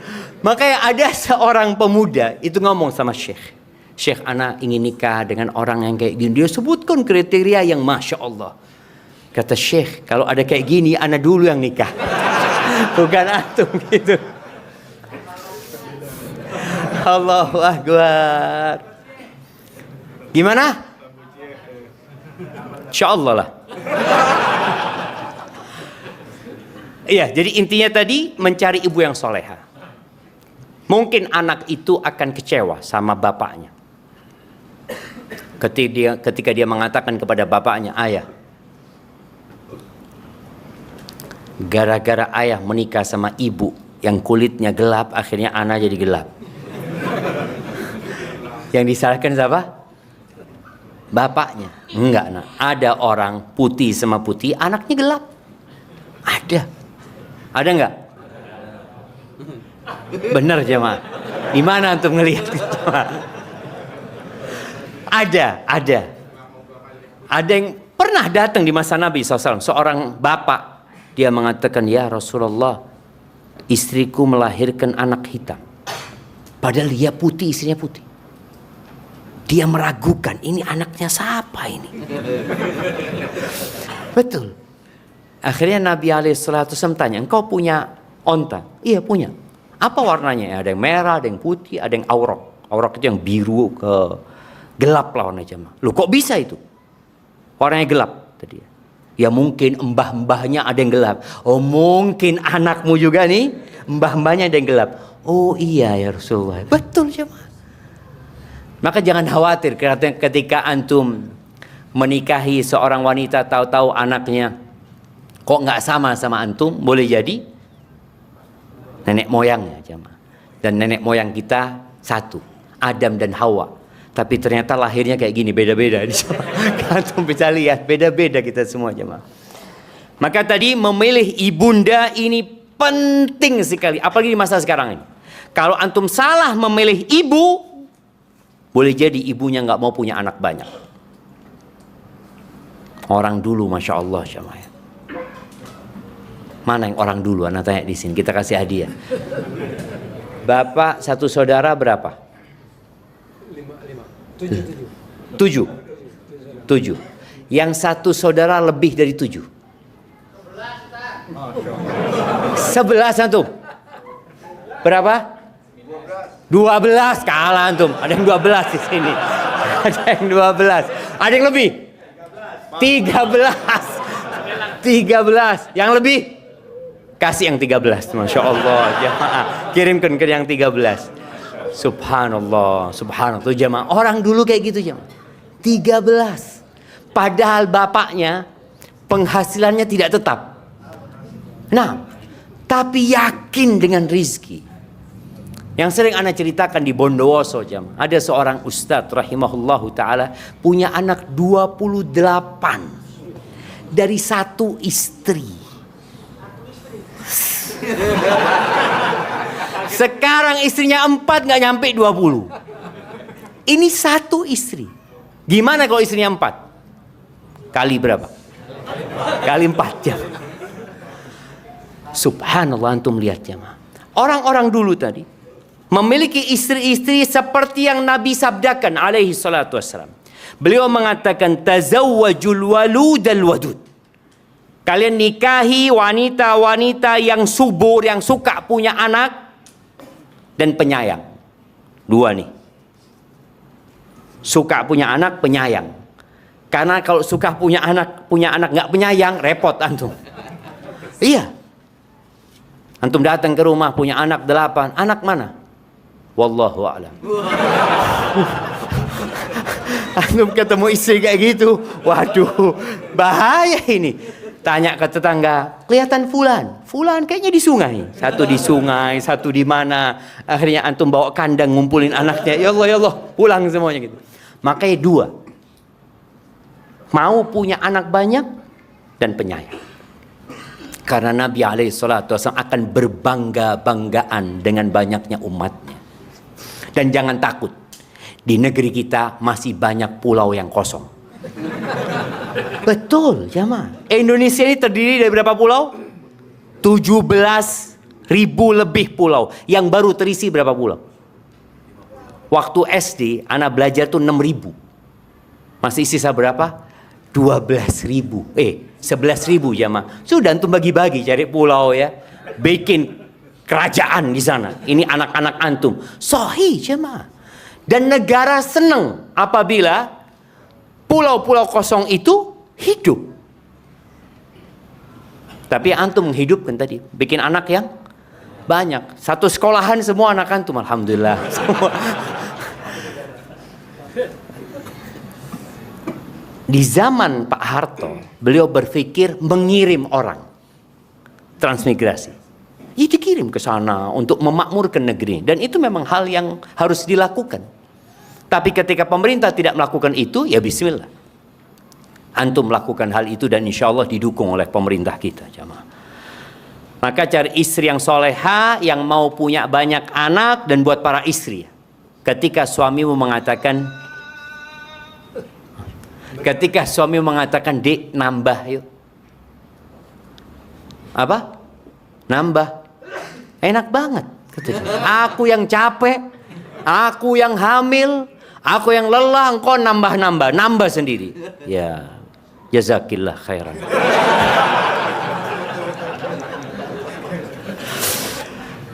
Makanya ada seorang pemuda itu ngomong sama Syekh, Syekh, ana ingin nikah dengan orang yang kayak gini. Dia sebutkan kriteria yang masya Allah. Kata Syekh, kalau ada kayak gini, ana dulu yang nikah, bukan antum gitu. Allahu Akbar. Gimana? Insya Allah lah. Iya, jadi intinya tadi mencari ibu yang soleha. Mungkin anak itu akan kecewa sama bapaknya. Ketika dia mengatakan kepada bapaknya, ayah, gara-gara ayah menikah sama ibu yang kulitnya gelap, akhirnya anak jadi gelap. Yang disalahkan siapa? Bapaknya. Enggak, nak. Ada orang putih sama putih, anaknya gelap. Ada. Ada enggak? Benar jemaah. Di mana antum ngelihat itu? Ada. Ada yang pernah datang di masa Nabi SAW. Seorang bapak, dia mengatakan, ya Rasulullah, istriku melahirkan anak hitam. Padahal dia putih, istrinya putih. Dia meragukan, ini anaknya siapa ini? Betul. Akhirnya Nabi SAW tanya, engkau punya onta? Iya punya. Apa warnanya? Ada yang merah, ada yang putih, ada yang aurak. Aurak itu yang biru ke gelap lah warna jamaah. Loh kok bisa itu? Warnanya gelap tadi. Ya mungkin mbah-mbahnya ada yang gelap. Oh mungkin anakmu juga nih, mbah-mbahnya ada yang gelap. Oh iya ya Rasulullah. Betul jemaah. Maka jangan khawatir ketika antum menikahi seorang wanita, tahu-tahu anaknya kok nggak sama antum, boleh jadi nenek moyangnya jemaah. Dan nenek moyang kita satu, Adam dan Hawa. Tapi ternyata lahirnya kayak gini, beda-beda. Antum bisa lihat, beda-beda kita semua jemaah. Maka tadi memilih ibunda ini penting sekali, apalagi di masa sekarang ini. Kalau antum salah memilih ibu, boleh jadi ibunya nggak mau punya anak banyak. Orang dulu, masya Allah, jemaah. Mana yang orang dulu? Anak tanya di sini. Kita kasih hadiah. Bapak satu saudara berapa? 7. Yang satu saudara lebih dari 7. 11 antum. Berapa? 12. Kalah antum. Ada yang 12 di sini. Ada yang 12. Ada yang lebih? 13. Yang lebih? Kasih yang 13. Masya Allah jemaah. Kirimkan ke yang 13. Subhanallah. Subhanallah jemaah. Orang dulu kayak gitu jemaah. 13. Padahal bapaknya penghasilannya tidak tetap. Nah, tapi yakin dengan rizki. Yang sering ana ceritakan di Bondowoso jemaah. Ada seorang ustadz rahimahullahu ta'ala punya anak 28 dari satu istri. Sekarang istrinya 4 gak nyampe 20. Ini satu istri. Gimana kalau istrinya 4? Kali berapa? Kali 4 jam. Subhanallah antum lihat jemaah. Orang-orang dulu tadi memiliki istri-istri seperti yang Nabi sabdakan alaihi salatu wassalam. Beliau mengatakan tazawwajul waludal wadud. Kalian nikahi wanita-wanita yang subur, yang suka punya anak dan penyayang. 2 nih. Suka punya anak, penyayang. Karena kalau suka punya anak nggak penyayang, repot antum. Iya. Antum datang ke rumah punya anak 8, anak mana? Wallahu a'lam. Antum ketemu istri kayak gitu, waduh, bahaya ini. Tanya ke tetangga, kelihatan Fulan kayaknya di sungai. Satu di sungai, satu di mana. Akhirnya antum bawa kandang ngumpulin anaknya. Ya Allah, pulang semuanya gitu. Makanya 2. Mau punya anak banyak dan penyayang. Karena Nabi alaihissalatu wassalam akan berbangga-banggaan dengan banyaknya umatnya. Dan jangan takut, di negeri kita masih banyak pulau yang kosong. Betul jamaah. Indonesia ini terdiri dari berapa pulau? 17.000 lebih pulau. Yang baru terisi berapa pulau? Waktu SD anak belajar tuh 6.000. Masih sisa berapa? 12.000. 11.000 jamaah. Sudah antum bagi-bagi cari pulau ya. Bikin kerajaan di sana. Ini anak-anak antum. Sahih jemaah. Dan negara senang apabila pulau-pulau kosong itu hidup. Tapi antum menghidupkan tadi, bikin anak yang banyak. Satu sekolahan semua anak antum, alhamdulillah. Semua. Di zaman Pak Harto, beliau berpikir mengirim orang transmigrasi. Ya dikirim ke sana untuk memakmurkan negeri. Dan itu memang hal yang harus dilakukan. Tapi ketika pemerintah tidak melakukan itu, ya bismillah. Antum melakukan hal itu dan insya Allah didukung oleh pemerintah kita. Jamaah. Maka cari istri yang soleha, yang mau punya banyak anak, dan buat para istri. Ketika suamimu mengatakan, Dek, nambah yuk. Apa? Nambah. Enak banget. Aku yang capek, aku yang hamil, Aku yang lelah, engkau nambah sendiri. Ya, jazakillah khairan.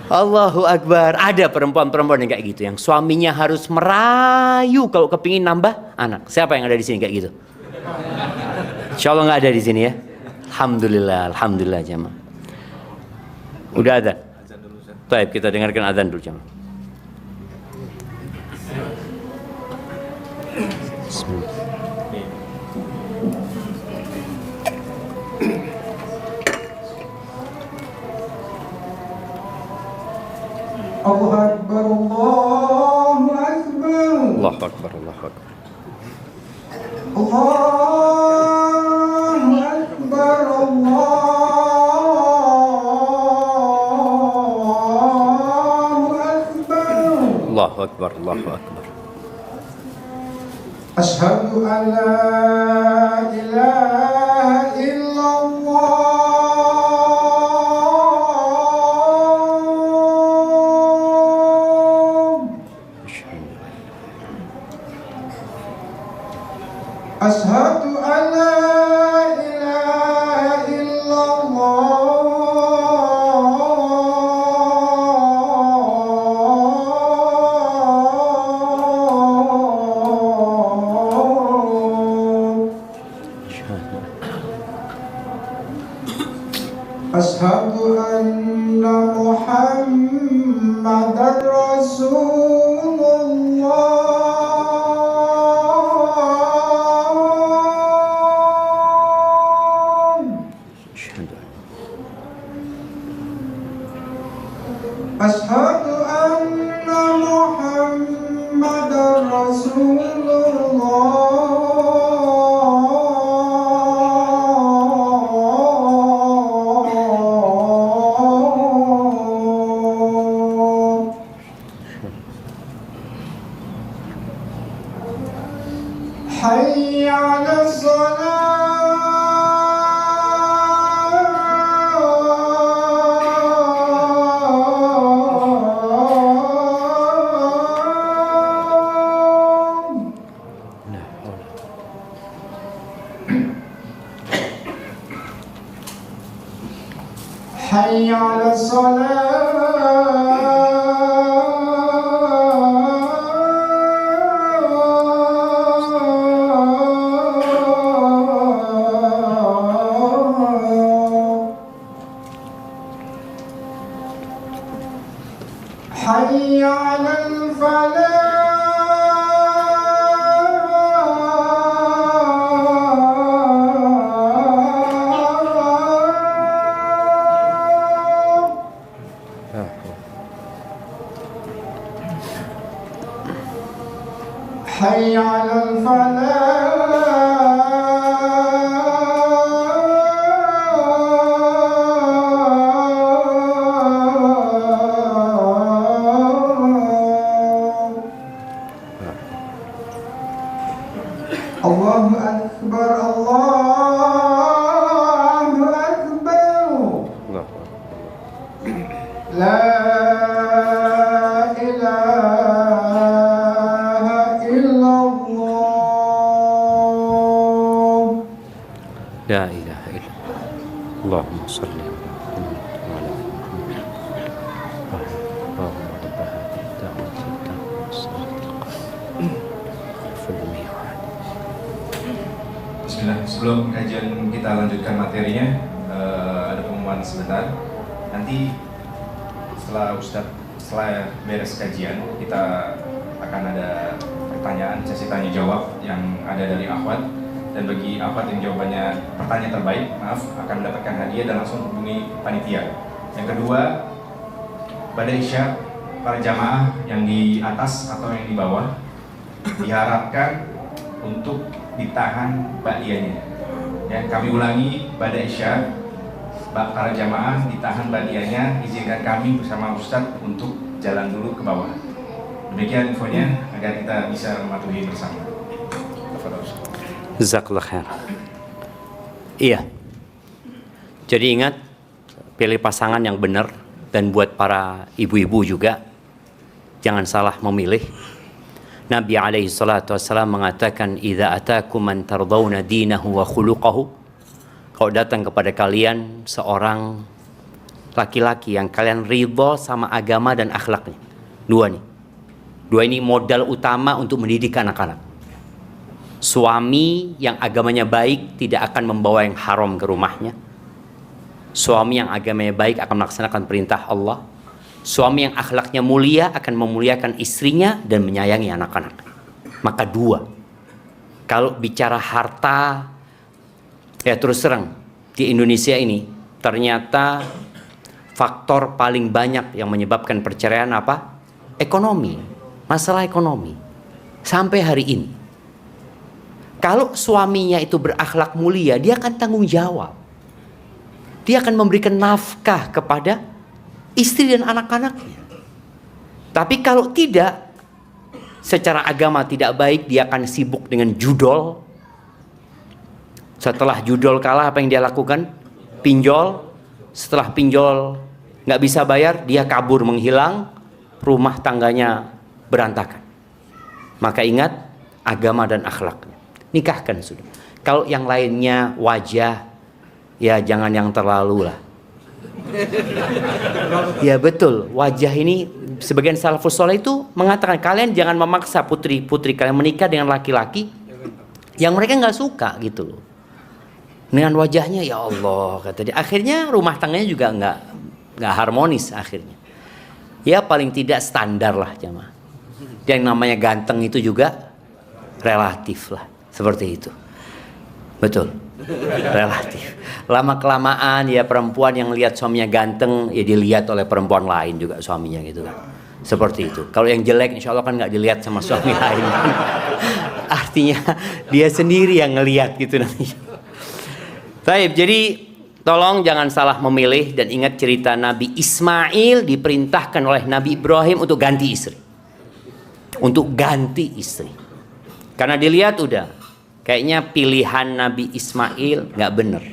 Allahu Akbar. Ada perempuan-perempuan yang kayak gitu, yang suaminya harus merayu kalau kepingin nambah anak. Siapa yang ada di sini kayak gitu? Insya Allah nggak ada di sini ya. Alhamdulillah, alhamdulillah jemaah. Udah ada. Baik, kita dengarkan azan dulu jemaah. Bismillah. Allahu Akbar, Allahu Akbar. Allahu Akbar, Allahu Akbar. Allahu Akbar, Allahu Akbar. Allahu Akbar, Allahu Akbar. Asyhadu an la ilaha illallah. Asyhadu an la ilaha illallah. Asyhadu anna Muhammadar Rasulullah. Asyhadu anna Muhammadar Rasulullah. Hayya 'alas salah. Hayya 'alas salah. Hayya 'alal falah. Hayya 'alal falah. Allahu Akbar, Allahu Akbar. La ilaha illallah. La ilaha illallah. Allahumma salli ala Muhammad wa ala ali Muhammad. Allahumma rabb hadhihi ad-da'wati wat-tammati was-salati al-qa'imah. Bismillah, sebelum kajian kita lanjutkan materinya, ada pengumuman sebentar. Nanti setelah beres kajian, kita akan ada pertanyaan, sesi tanya jawab yang ada dari akhwat. Dan bagi akhwat yang jawabannya pertanyaan terbaik, akan mendapatkan hadiah dan langsung hubungi panitia. Yang kedua, pada isya, para jamaah yang di atas atau yang di bawah diharapkan untuk ditahan ba'diyahnya. Ya, kami ulangi, pada isya para jamaah ditahan ba'diyahnya, izinkan kami bersama Ustadz untuk jalan dulu ke bawah. Demikian infonya agar kita bisa mematuhi bersama. Jazakallah khair. Iya. Jadi ingat, pilih pasangan yang benar, dan buat para ibu-ibu juga jangan salah memilih. Nabi alaihi salatu wassalam mengatakan, "Idza atakum man tardawna dinahu wa khuluquhu." Kalau datang kepada kalian seorang laki-laki yang kalian ridho sama agama dan akhlaknya. Dua nih. Dua ini modal utama untuk mendidik anak-anak. Suami yang agamanya baik tidak akan membawa yang haram ke rumahnya. Suami yang agamanya baik akan melaksanakan perintah Allah. Suami yang akhlaknya mulia akan memuliakan istrinya dan menyayangi anak-anak. Maka dua. Kalau bicara harta, ya terus terang, di Indonesia ini ternyata faktor paling banyak yang menyebabkan perceraian apa? Ekonomi. Masalah ekonomi. Sampai hari ini. Kalau suaminya itu berakhlak mulia, dia akan tanggung jawab. Dia akan memberikan nafkah kepada istri dan anak-anaknya. Tapi kalau tidak, secara agama tidak baik, dia akan sibuk dengan judol. Setelah judol kalah, apa yang dia lakukan? Pinjol. Setelah pinjol nggak bisa bayar, dia kabur menghilang, rumah tangganya berantakan. Maka ingat, agama dan akhlaknya. Nikahkan sudah. Kalau yang lainnya wajah, ya jangan yang terlalu lah. Ya betul, wajah ini sebagian salafus saleh itu mengatakan kalian jangan memaksa putri-putri kalian menikah dengan laki-laki yang mereka nggak suka gitu loh. Dengan wajahnya ya Allah kata dia. Akhirnya rumah tangganya juga nggak harmonis akhirnya. Ya paling tidak standar lah jamaah. Yang namanya ganteng itu juga relatif lah seperti itu. Betul. Relatif. Lama-kelamaan ya perempuan yang lihat suaminya ganteng ya dilihat oleh perempuan lain juga suaminya gitu kan. Seperti itu. Kalau yang jelek insya Allah kan nggak dilihat sama suami lain. Artinya dia sendiri yang ngelihat gitu nanti. Baik, jadi tolong jangan salah memilih dan ingat cerita Nabi Ismail diperintahkan oleh Nabi Ibrahim untuk ganti istri. Untuk ganti istri. Karena dilihat udah kayaknya pilihan Nabi Ismail nggak benar.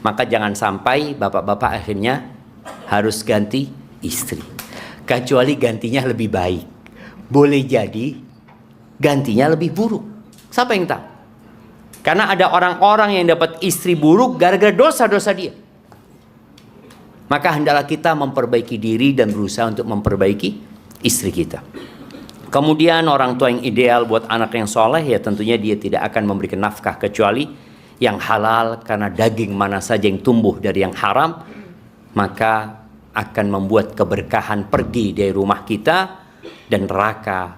Maka jangan sampai bapak-bapak akhirnya harus ganti istri. Kecuali gantinya lebih baik. Boleh jadi gantinya lebih buruk. Siapa yang tahu? Karena ada orang-orang yang dapat istri buruk gara-gara dosa-dosa dia. Maka hendaklah kita memperbaiki diri dan berusaha untuk memperbaiki istri kita. Kemudian orang tua yang ideal buat anak yang soleh ya tentunya dia tidak akan memberikan nafkah kecuali yang halal, karena daging mana saja yang tumbuh dari yang haram maka akan membuat keberkahan pergi dari rumah kita dan neraka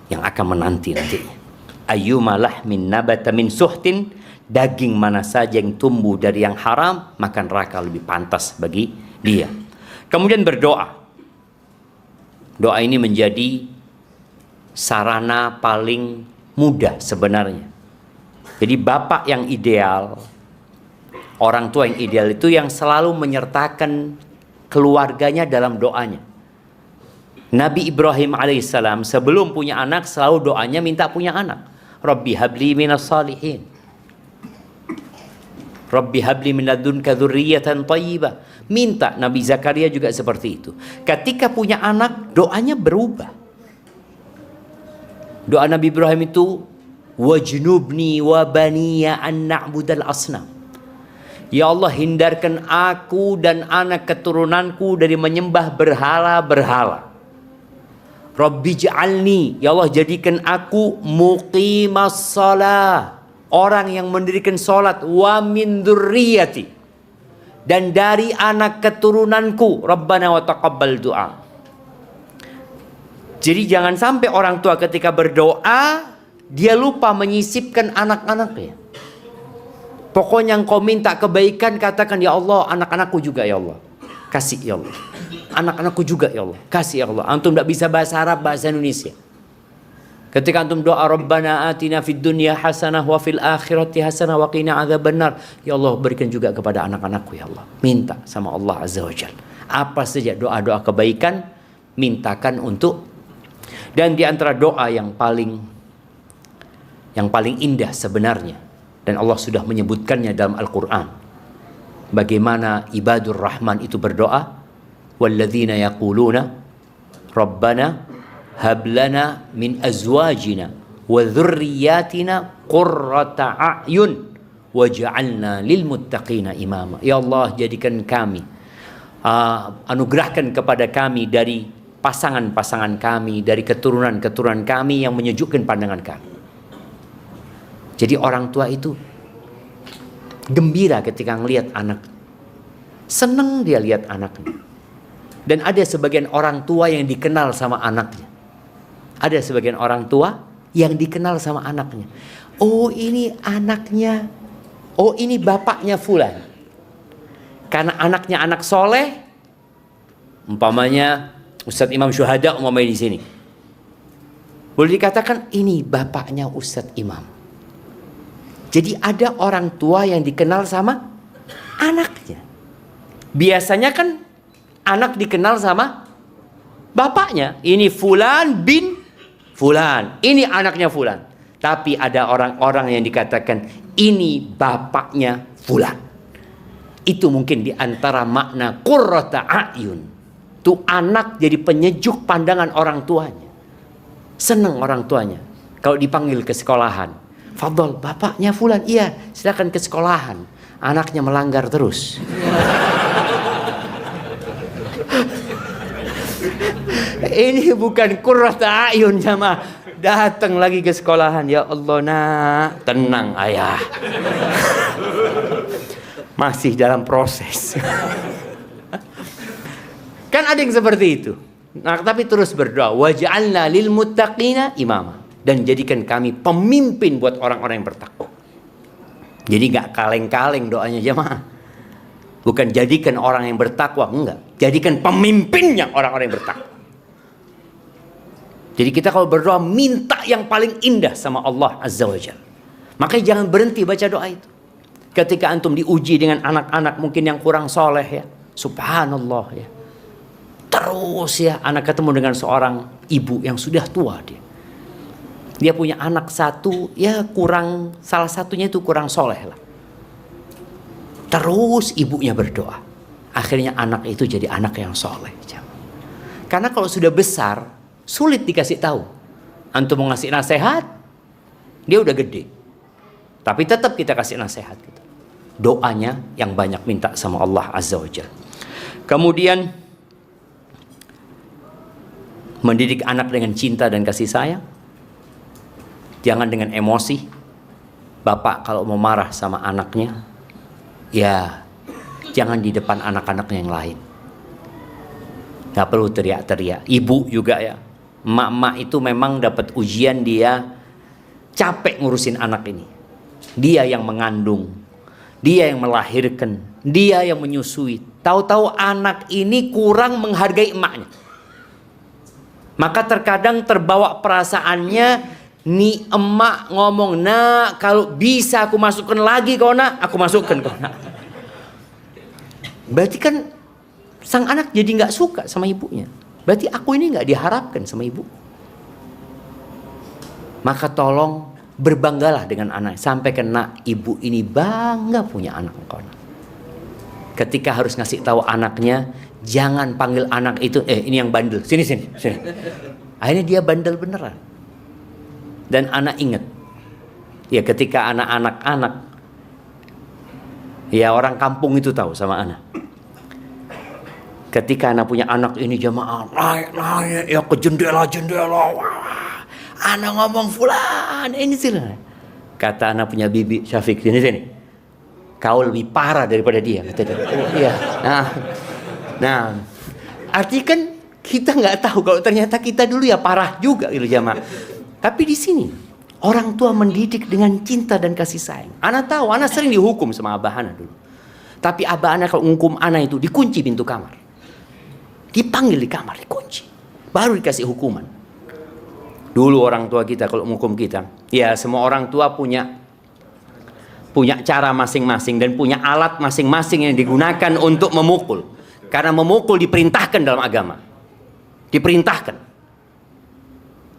yang akan menanti nantinya. Ayyuma lahmin nabata min suhtin, daging mana saja yang tumbuh dari yang haram maka neraka lebih pantas bagi dia. Kemudian berdoa. Doa ini menjadi sarana paling mudah sebenarnya. Jadi bapak yang ideal, orang tua yang ideal itu yang selalu menyertakan keluarganya dalam doanya. Nabi Ibrahim alaihissalam sebelum punya anak selalu doanya minta punya anak. Rabbi habli minas salihin. Rabbi habli min ladunka dzurriyyatan thayyibah. Minta. Nabi Zakaria juga seperti itu. Ketika punya anak, doanya berubah. Doa Nabi Ibrahim itu wajnubni wa baniya an na'budal asnam. Ya Allah, hindarkan aku dan anak keturunanku dari menyembah berhala-berhala. Rabbi ja'alni, ya Allah jadikan aku muqimas shalah, orang yang mendirikan salat, wa min dzurriyyati, dan dari anak keturunanku. Rabbana wa taqabbal du'a. Jadi jangan sampai orang tua ketika berdoa dia lupa menyisipkan anak-anaknya. Pokoknya engkau minta kebaikan, katakan ya Allah anak-anakku juga ya Allah kasih ya Allah, anak-anakku juga ya Allah kasih ya Allah. Antum tidak bisa bahasa Arab, bahasa Indonesia. Ketika antum doa Rabbana atina fid dunya hasanah wa fil akhirati hasanah wa qina adzabannar, ya Allah berikan juga kepada anak-anakku ya Allah. Minta sama Allah azza wajalla. Apa saja doa-doa kebaikan mintakan untuk. Dan di antara doa yang paling indah sebenarnya, dan Allah sudah menyebutkannya dalam Al-Quran, bagaimana ibadur rahman itu berdoa, walladzina yaquluna rabbana hablana min azwajina wa dzurriyyatina qurrata a'yun waj'alna lil muttaqina imama. Ya Allah, jadikan kami, anugerahkan kepada kami dari pasangan-pasangan kami, dari keturunan-keturunan kami yang menyejukkan pandangan kami. Jadi orang tua itu gembira ketika ngelihat anak, seneng dia lihat anaknya. Dan ada sebagian orang tua yang dikenal sama anaknya. Ada sebagian orang tua yang dikenal sama anaknya. Oh, ini anaknya, oh ini bapaknya fulan. Karena anaknya anak soleh, umpamanya Ustadz Imam Syuhada umpamanya di sini, boleh dikatakan ini bapaknya Ustadz Imam. Jadi ada orang tua yang dikenal sama anaknya. Biasanya kan anak dikenal sama bapaknya. Ini fulan bin fulan, ini anaknya fulan. Tapi ada orang-orang yang dikatakan ini bapaknya fulan. Itu mungkin diantara makna qurrata a'yun. Tuh anak jadi penyejuk pandangan orang tuanya. Senang orang tuanya kalau dipanggil ke sekolahan. Fadol, bapaknya fulan, iya, silakan ke sekolahan. Anaknya melanggar terus. Ini bukan qurrata a'yun jamaah. Datang lagi ke sekolahan, ya Allah nak, tenang ayah. Masih dalam proses. Kan ada yang seperti itu. Nah, tapi terus berdoa, waj'alna lil muttaqina imama. Dan jadikan kami pemimpin buat orang-orang yang bertakwa. Jadi gak kaleng-kaleng doanya jemaah. Bukan jadikan orang yang bertakwa, enggak. Jadikan pemimpinnya orang-orang yang bertakwa. Jadi kita kalau berdoa minta yang paling indah sama Allah Azza wa Jalla. Makanya jangan berhenti baca doa itu. Ketika antum diuji dengan anak-anak mungkin yang kurang soleh ya. Subhanallah ya. Terus ya anak ketemu dengan seorang ibu yang sudah tua dia. Dia punya anak satu, ya kurang, salah satunya itu kurang soleh lah. Terus ibunya berdoa. Akhirnya anak itu jadi anak yang soleh. Karena kalau sudah besar, sulit dikasih tahu. Antum mau ngasih nasihat, dia udah gede. Tapi tetap kita kasih nasihat. Gitu. Doanya yang banyak minta sama Allah Azza wa Jalla. Kemudian, mendidik anak dengan cinta dan kasih sayang. Jangan dengan emosi. Bapak kalau mau marah sama anaknya, ya jangan di depan anak-anaknya yang lain. Gak perlu teriak-teriak. Ibu juga ya. Emak-emak itu memang dapat ujian, dia capek ngurusin anak ini. Dia yang mengandung, dia yang melahirkan, dia yang menyusui. Tahu-tahu anak ini kurang menghargai emaknya. Maka terkadang terbawa perasaannya, nih emak ngomong, nak kalau bisa aku masukkan lagi kau nak, aku masukkan kau nak. Berarti kan sang anak jadi nggak suka sama ibunya. Berarti aku ini nggak diharapkan sama ibu. Maka tolong berbanggalah dengan anak. Sampai kena ibu ini bangga punya anak kau nak. Ketika harus ngasih tahu anaknya, jangan panggil anak itu, ini yang bandel, sini. Akhirnya dia bandel beneran. Dan anak ingat, ya ketika anak-anak, ya orang kampung itu tahu sama anak. Ketika anak punya anak ini jamaah, naik ya ke jendela, wah, anak ngomong fulan, ini sih. Kata anak punya bibi Syafiq, sini. Kau lebih parah daripada dia, kata dia. Oh, iya. Nah, artinya kan kita nggak tahu kalau ternyata kita dulu ya parah juga gitu jamaah. Tapi di sini orang tua mendidik dengan cinta dan kasih sayang. Anak tahu, anak sering dihukum sama abah anak dulu. Tapi abah anak kalau menghukum anak itu dikunci pintu kamar, dipanggil di kamar, dikunci, baru dikasih hukuman. Dulu orang tua kita kalau menghukum kita, ya semua orang tua punya cara masing-masing dan punya alat masing-masing yang digunakan untuk memukul. Karena memukul diperintahkan dalam agama, diperintahkan.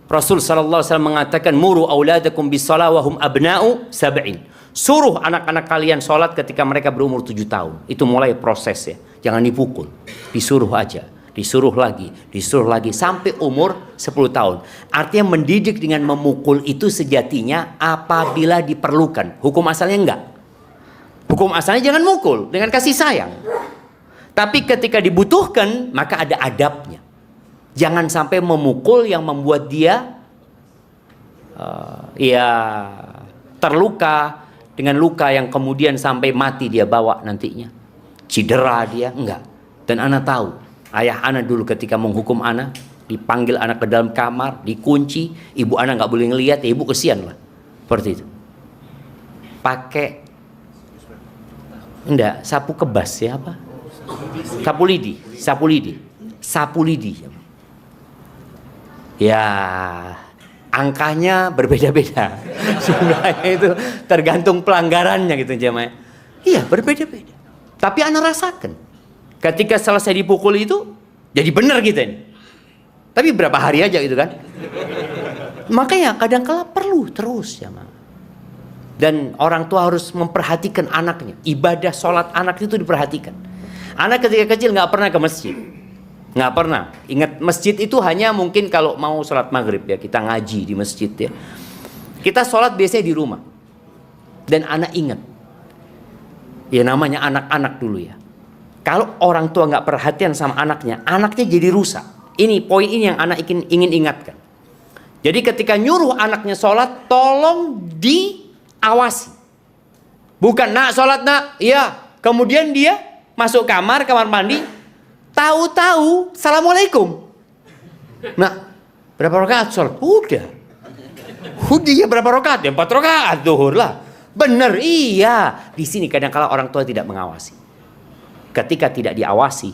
Rasul sallallahu alaihi wasallam mengatakan, muru auladakum bis-shalah wa hum abna'u sab'in. Suruh anak-anak kalian sholat ketika mereka berumur 7 tahun. Itu mulai proses ya. Jangan dipukul, disuruh aja. disuruh lagi sampai umur 10 tahun. Artinya mendidik dengan memukul itu sejatinya apabila diperlukan. Hukum asalnya enggak. Hukum asalnya jangan mukul, dengan kasih sayang. Tapi ketika dibutuhkan, maka ada adabnya. Jangan sampai memukul yang membuat dia terluka dengan luka yang kemudian sampai mati dia bawa nantinya. Cedera dia, enggak. Dan anak tahu, ayah anak dulu ketika menghukum anak, dipanggil anak ke dalam kamar, dikunci, ibu anak nggak boleh ngelihat, ya ibu kesian lah. Seperti itu. Pakai enggak, sapu kebas ya apa? Sapu lidi. Ya, angkanya berbeda-beda. Jumlahnya itu tergantung pelanggarannya gitu jemaah. Iya, berbeda-beda. Tapi anak rasakan. Ketika selesai dipukul itu, jadi benar kita ini. Tapi berapa hari aja gitu kan. Makanya kadang-kala perlu terus jemaah. Dan orang tua harus memperhatikan anaknya. Ibadah sholat anak itu diperhatikan. Anak ketika kecil nggak pernah ke masjid. Nggak pernah. Ingat, masjid itu hanya mungkin kalau mau sholat maghrib ya. Kita ngaji di masjid ya. Kita sholat biasanya di rumah. Dan anak ingat. Ya namanya anak-anak dulu ya. Kalau orang tua nggak perhatian sama anaknya jadi rusak. Ini poin ini yang anak ingin ingatkan. Jadi ketika nyuruh anaknya sholat, tolong diawasi. Bukan, nak sholat nak. Iya. Kemudian dia masuk kamar mandi. Tahu-tahu, assalamualaikum. Nah, berapa rakaat sholat? Udah ya berapa rakaat? Ya 4 rakaat zuhur lah. Bener, iya. Di sini kadang-kala orang tua tidak mengawasi. Ketika tidak diawasi,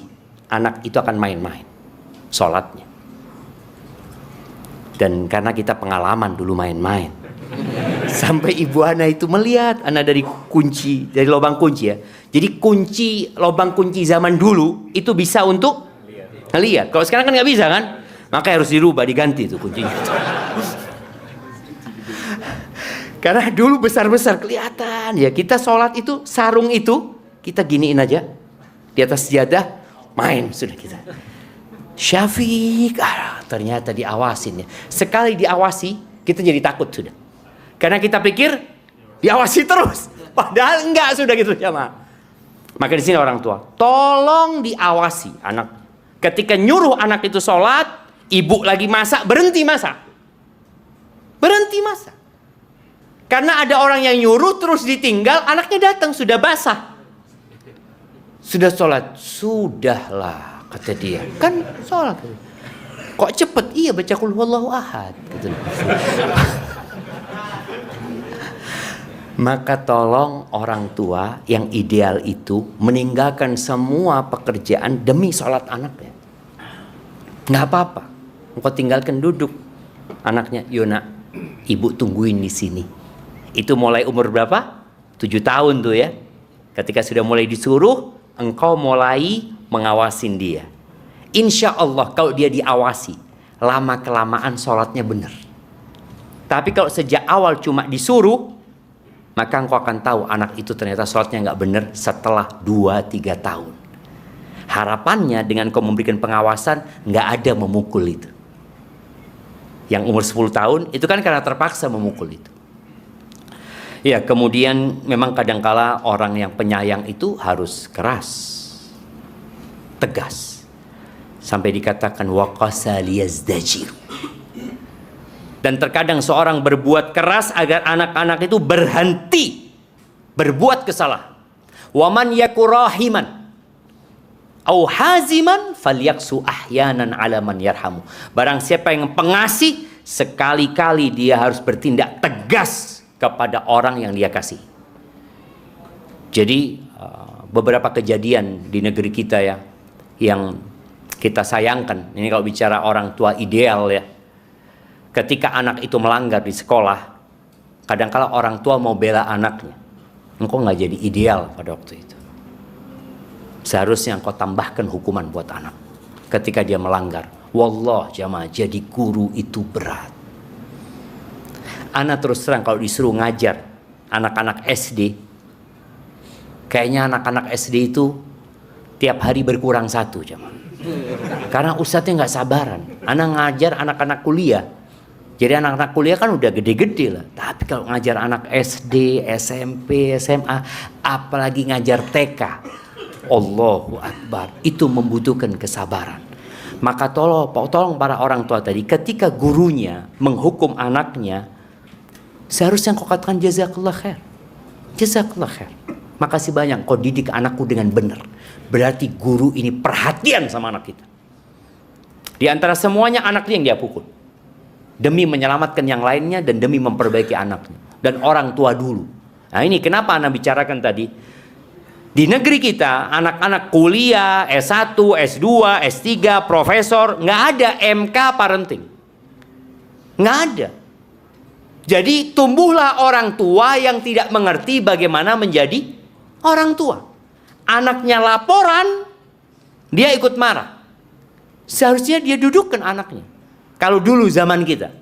anak itu akan main-main sholatnya. Dan karena kita pengalaman dulu main-main, sampai ibu anak itu melihat anak dari lubang kunci ya. Jadi lubang kunci zaman dulu itu bisa untuk lihat. Kalau sekarang kan nggak bisa kan? Maka harus dirubah, diganti tuh kuncinya. Karena dulu besar-besar kelihatan ya. Kita sholat itu, sarung itu kita giniin aja di atas sejadah, main sudah kita. Syafiq, ternyata diawasin ya. Sekali diawasi, kita jadi takut sudah. Karena kita pikir diawasi terus, padahal enggak sudah gitu jemaah. Maka di sini orang tua, tolong diawasi anak. Ketika nyuruh anak itu sholat, ibu lagi masak, berhenti masak. Karena ada orang yang nyuruh terus ditinggal, anaknya datang sudah basah. Sudah sholat, sudahlah kata dia. Kan sholat. Kok cepet? Iya baca qul huwallahu ahad. Gitu. Maka tolong orang tua yang ideal itu meninggalkan semua pekerjaan demi sholat anaknya. Nggak apa-apa, engkau tinggalkan duduk anaknya. Yona, ibu tungguin di sini. Itu mulai umur berapa? 7 tahun tuh ya. Ketika sudah mulai disuruh, engkau mulai mengawasin dia. Insya Allah kalau dia diawasi, lama kelamaan sholatnya benar. Tapi kalau sejak awal cuma disuruh, maka engkau akan tahu anak itu ternyata sholatnya nggak benar setelah 2-3 tahun. Harapannya dengan kau memberikan pengawasan, nggak ada memukul itu. Yang umur 10 tahun itu kan karena terpaksa memukul itu. Ya, kemudian memang kadangkala orang yang penyayang itu harus keras, tegas. Sampai dikatakan waqasa liyazdajir. Dan terkadang seorang berbuat keras agar anak-anak itu berhenti berbuat kesalahan. Wa man yakurahiman au haziman falyaksu ahyanan ala man yarhamu. Barang siapa yang pengasih, sekali-kali dia harus bertindak tegas kepada orang yang dia kasih. Jadi beberapa kejadian di negeri kita ya yang kita sayangkan. Ini kalau bicara orang tua ideal ya. Ketika anak itu melanggar di sekolah, kadangkala orang tua mau bela anaknya. Engkau nggak jadi ideal pada waktu itu. Seharusnya engkau tambahkan hukuman buat anak ketika dia melanggar. Wallah jamaah, jadi guru itu berat. Anak terus terang kalau disuruh ngajar anak-anak SD, kayaknya anak-anak SD itu tiap hari berkurang 1 jemaah. Karena ustadznya nggak sabaran. Anak ngajar anak-anak kuliah. Jadi anak-anak kuliah kan udah gede-gede lah. Tapi kalau ngajar anak SD, SMP, SMA, apalagi ngajar TK, Allahu Akbar, itu membutuhkan kesabaran. Maka tolong para orang tua tadi, ketika gurunya menghukum anaknya, seharusnya kau katakan jazakallah khair. Jazakallah khair. Makasih banyak kau didik anakku dengan benar. Berarti guru ini perhatian sama anak kita. Di antara semuanya anaknya yang dia pukul. Demi menyelamatkan yang lainnya dan demi memperbaiki anaknya. Dan orang tua dulu. Nah ini kenapa Anda bicarakan tadi. Di negeri kita, anak-anak kuliah, S1, S2, S3, profesor, nggak ada MK parenting. Nggak ada. Jadi tumbuhlah orang tua yang tidak mengerti bagaimana menjadi orang tua. Anaknya laporan, dia ikut marah. Seharusnya dia dudukkan anaknya. Kalau dulu zaman kita,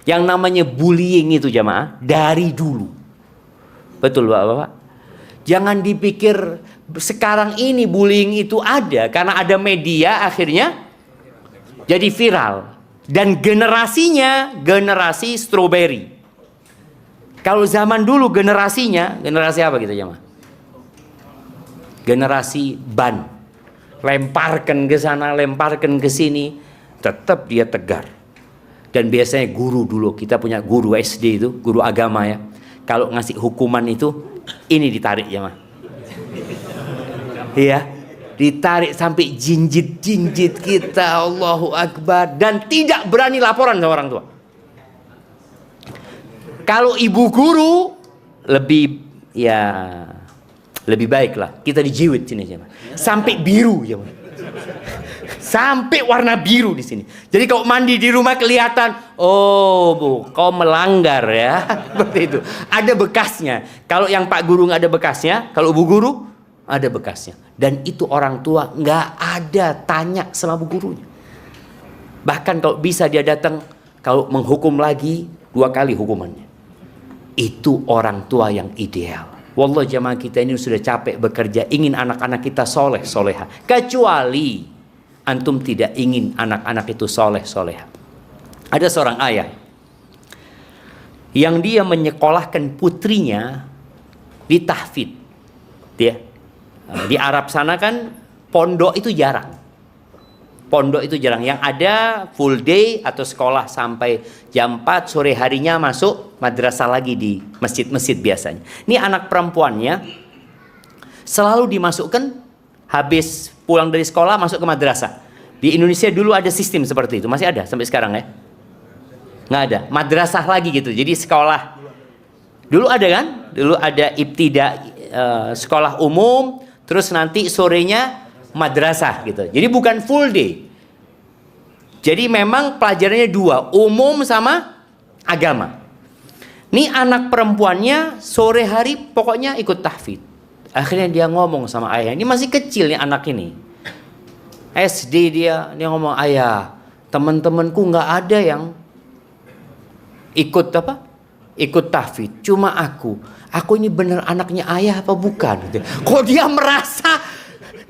yang namanya bullying itu jamaah, dari dulu. Betul Bapak-Bapak? Jangan dipikir sekarang ini bullying itu ada, karena ada media akhirnya jadi viral. Dan generasinya, generasi strawberry. Kalau zaman dulu generasinya, generasi apa gitu jamaah? Generasi ban. Lemparkan ke sana, lemparkan ke sini, tetap dia tegar. Dan biasanya guru dulu, kita punya guru SD itu, guru agama ya. Kalau ngasih hukuman itu, ini ditarik ya mah. Iya, ditarik sampai jinjit-jinjit kita, Allahu Akbar. Dan tidak berani laporan sama orang tua. Kalau ibu guru, lebih baik lah. Kita dijiwit sini ya mah. Sampai biru ya mah. Sampai warna biru di sini. Jadi kalau mandi di rumah kelihatan, oh bu, kau melanggar ya, seperti itu. Ada bekasnya. Kalau yang Pak Guru nggak ada bekasnya, kalau Bu Guru ada bekasnya. Dan itu orang tua nggak ada tanya sama Bu Gurunya. Bahkan kalau bisa dia datang, kalau menghukum lagi 2 kali hukumannya. Itu orang tua yang ideal. Wallah jamaah kita ini sudah capek bekerja, ingin anak-anak kita soleh soleha. Kecuali antum tidak ingin anak-anak itu soleh soleha. Ada seorang ayah yang dia menyekolahkan putrinya di tahfidz. Di Arab sana kan pondok itu jarang. Pondok itu jarang. Yang ada full day atau sekolah sampai jam 4 sore harinya masuk madrasah lagi di masjid-masjid biasanya. Ini anak perempuannya selalu dimasukkan habis pulang dari sekolah masuk ke madrasah. Di Indonesia dulu ada sistem seperti itu. Masih ada sampai sekarang ya? Nggak ada. Madrasah lagi gitu. Jadi sekolah. Dulu ada kan? Dulu ada sekolah umum. Terus nanti sorenya madrasah gitu. Jadi bukan full day. Jadi memang pelajarannya 2. Umum sama agama. Nih anak perempuannya sore hari pokoknya ikut tahfidz. Akhirnya dia ngomong sama ayah. Ini masih kecil nih anak ini. SD dia ngomong, ayah, teman-temanku nggak ada yang ikut tahfidz, cuma aku ini bener anaknya ayah apa bukan? Kok dia merasa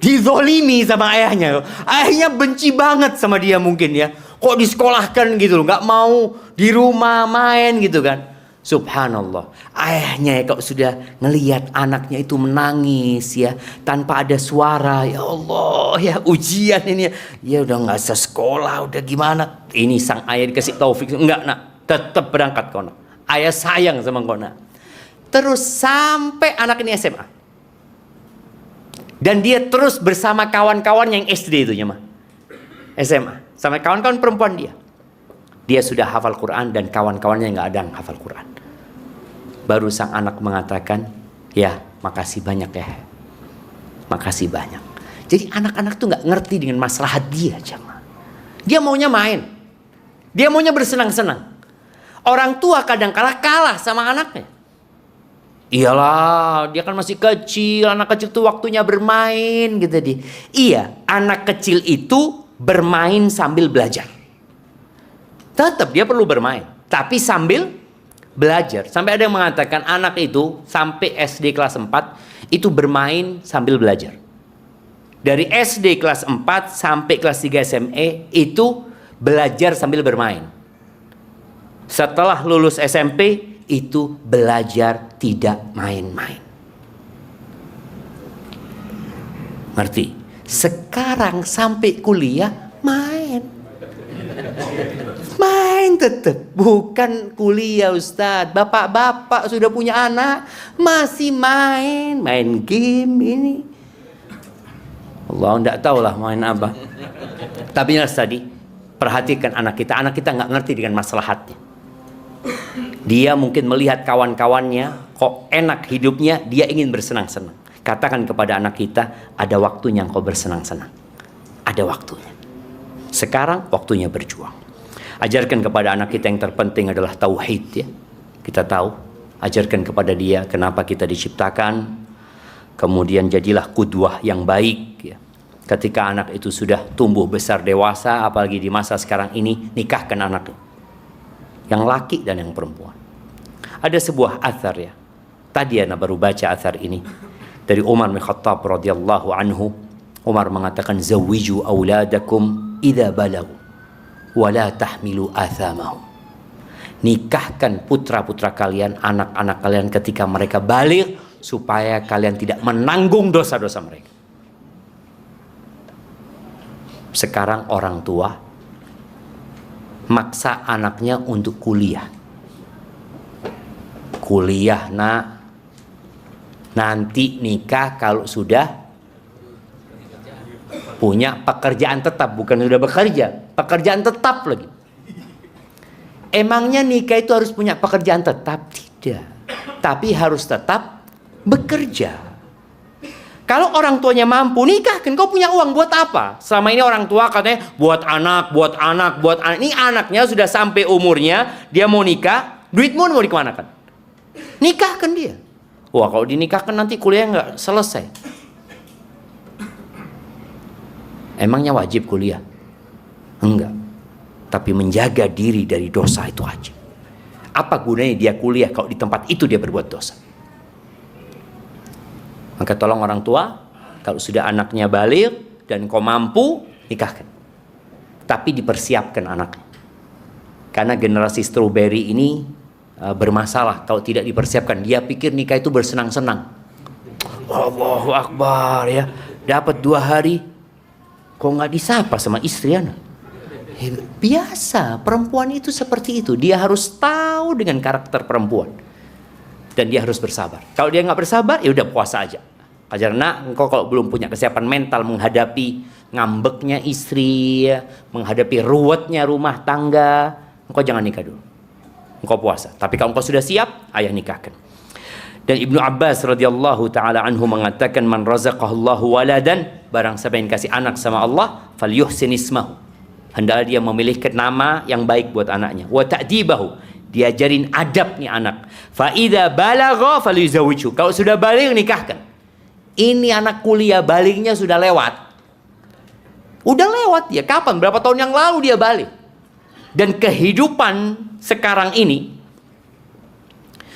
dizolimi sama ayahnya? Ayahnya benci banget sama dia mungkin ya. Kok disekolahkan gitu loh, nggak mau di rumah main gitu kan? Subhanallah, ayahnya kalau sudah ngelihat anaknya itu menangis ya tanpa ada suara, ya Allah ya ujian ini ya udah nggak usah sekolah, udah gimana? Ini sang ayah dikasih taufik, enggak nak, tetap berangkat kau nak. Ayah sayang sama kau nak. Terus sampai anak ini SMA dan dia terus bersama kawan-kawan yang SD itu ya mah, SMA sama kawan-kawan perempuan dia sudah hafal Quran dan kawan-kawannya nggak ada yang hafal Quran. Baru sang anak mengatakan, ya makasih banyak ya, makasih banyak. Jadi anak-anak tuh nggak ngerti dengan maslahat dia jamaah. Dia maunya main, dia maunya bersenang-senang. Orang tua kadang-kala kalah sama anaknya. Iyalah, dia kan masih kecil, anak kecil tuh waktunya bermain gitu di. Iya, anak kecil itu bermain sambil belajar. Tetap dia perlu bermain, tapi sambil belajar. Sampai ada yang mengatakan anak itu sampai SD kelas 4 itu bermain sambil belajar. Dari SD kelas 4 sampai kelas 3 SMA itu belajar sambil bermain. Setelah lulus SMP itu belajar tidak main-main. Ngerti? Sekarang sampai kuliah main. Main tetap. Bukan kuliah Ustadz. Bapak-bapak sudah punya anak masih main. Main game ini. Allah enggak tahulah main apa. Tapi jelas tadi, perhatikan anak kita. Anak kita nggak ngerti dengan maslahatnya. Dia mungkin melihat kawan-kawannya kok enak hidupnya, dia ingin bersenang-senang. Katakan kepada anak kita, ada waktunya engkau bersenang-senang. Ada waktunya. Sekarang waktunya berjuang. Ajarkan kepada anak kita yang terpenting adalah tauhid ya. Kita tahu, ajarkan kepada dia kenapa kita diciptakan. Kemudian jadilah qudwah yang baik ya. Ketika anak itu sudah tumbuh besar dewasa, apalagi di masa sekarang ini, nikahkan anaknya. Yang laki dan yang perempuan. Ada sebuah athar ya. Tadi Ana baru baca athar ini dari Umar bin Khattab radhiyallahu anhu. Umar mengatakan, zawiju auladakum idza balagu wa la tahmilu athamahum. Nikahkan putra-putra kalian, anak-anak kalian ketika mereka baligh, supaya kalian tidak menanggung dosa-dosa mereka. Sekarang orang tua maksa anaknya untuk kuliah. Kuliah nak, nanti nikah kalau sudah punya pekerjaan tetap, bukan sudah bekerja, pekerjaan tetap lagi. Emangnya nikah itu harus punya pekerjaan tetap? Tidak. Tapi harus tetap bekerja. Kalau orang tuanya mampu, nikahkan. Kau punya uang buat apa? Selama ini orang tua katanya buat anak, buat anak, buat anak. Ini anaknya sudah sampai umurnya, dia mau nikah, duitmu mau dikemanakan? Nikahkan dia. Wah, kalau dinikahkan nanti kuliah nggak selesai. Emangnya wajib kuliah? Enggak. Tapi menjaga diri dari dosa itu wajib. Apa gunanya dia kuliah kalau di tempat itu dia berbuat dosa? Maka tolong orang tua, kalau sudah anaknya baligh dan kau mampu, nikahkan. Tapi dipersiapkan anaknya. Karena generasi strawberry ini bermasalah kalau tidak dipersiapkan. Dia pikir nikah itu bersenang-senang. Allahu Akbar ya. Dapat 2 hari, kok nggak disapa sama istri anak? Biasa, perempuan itu seperti itu. Dia harus tahu dengan karakter perempuan. Dan dia harus bersabar. Kalau dia nggak bersabar, ya udah puasa aja. Karena engkau kalau belum punya kesiapan mental menghadapi ngambeknya istri, menghadapi ruwetnya rumah tangga, engkau jangan nikah dulu. Engkau puasa. Tapi kalau engkau sudah siap, ayah nikahkan. Dan Ibnu Abbas radhiyallahu taala anhu mengatakan, man razaqahullahu waladan, barang siapa yang kasih anak sama Allah, falyuhsin ismahu. Hendaklah dia memilihkan nama yang baik buat anaknya. Wa ta'dibahu. Diajarin adab nih anak. Fa idza balagha falyuzawwiju. Kalau sudah baligh nikahkan. Ini anak kuliah balighnya sudah lewat. Udah lewat ya. Kapan? Berapa tahun yang lalu dia balik. Dan kehidupan sekarang ini,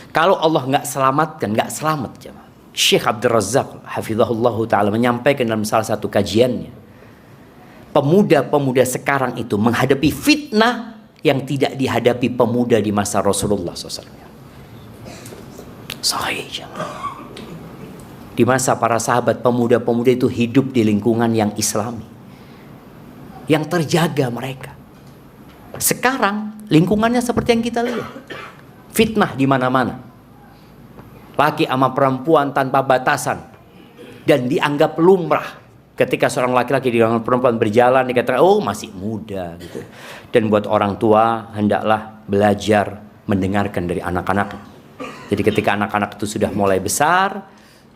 kalau Allah nggak selamatkan, nggak selamat jemaah. Syekh Abdul Razak hafizahullah taala menyampaikan dalam salah satu kajiannya, pemuda-pemuda sekarang itu menghadapi fitnah yang tidak dihadapi pemuda di masa Rasulullah SAW. Sahih jemaah. Di masa para sahabat, pemuda-pemuda itu hidup di lingkungan yang Islami, yang terjaga mereka. Sekarang lingkungannya seperti yang kita lihat, fitnah di mana-mana, laki sama perempuan tanpa batasan, dan dianggap lumrah. Ketika seorang laki-laki dengan perempuan berjalan, dikatakan, oh masih muda gitu. Dan buat orang tua, hendaklah belajar mendengarkan dari anak-anak. Jadi ketika anak-anak itu sudah mulai besar,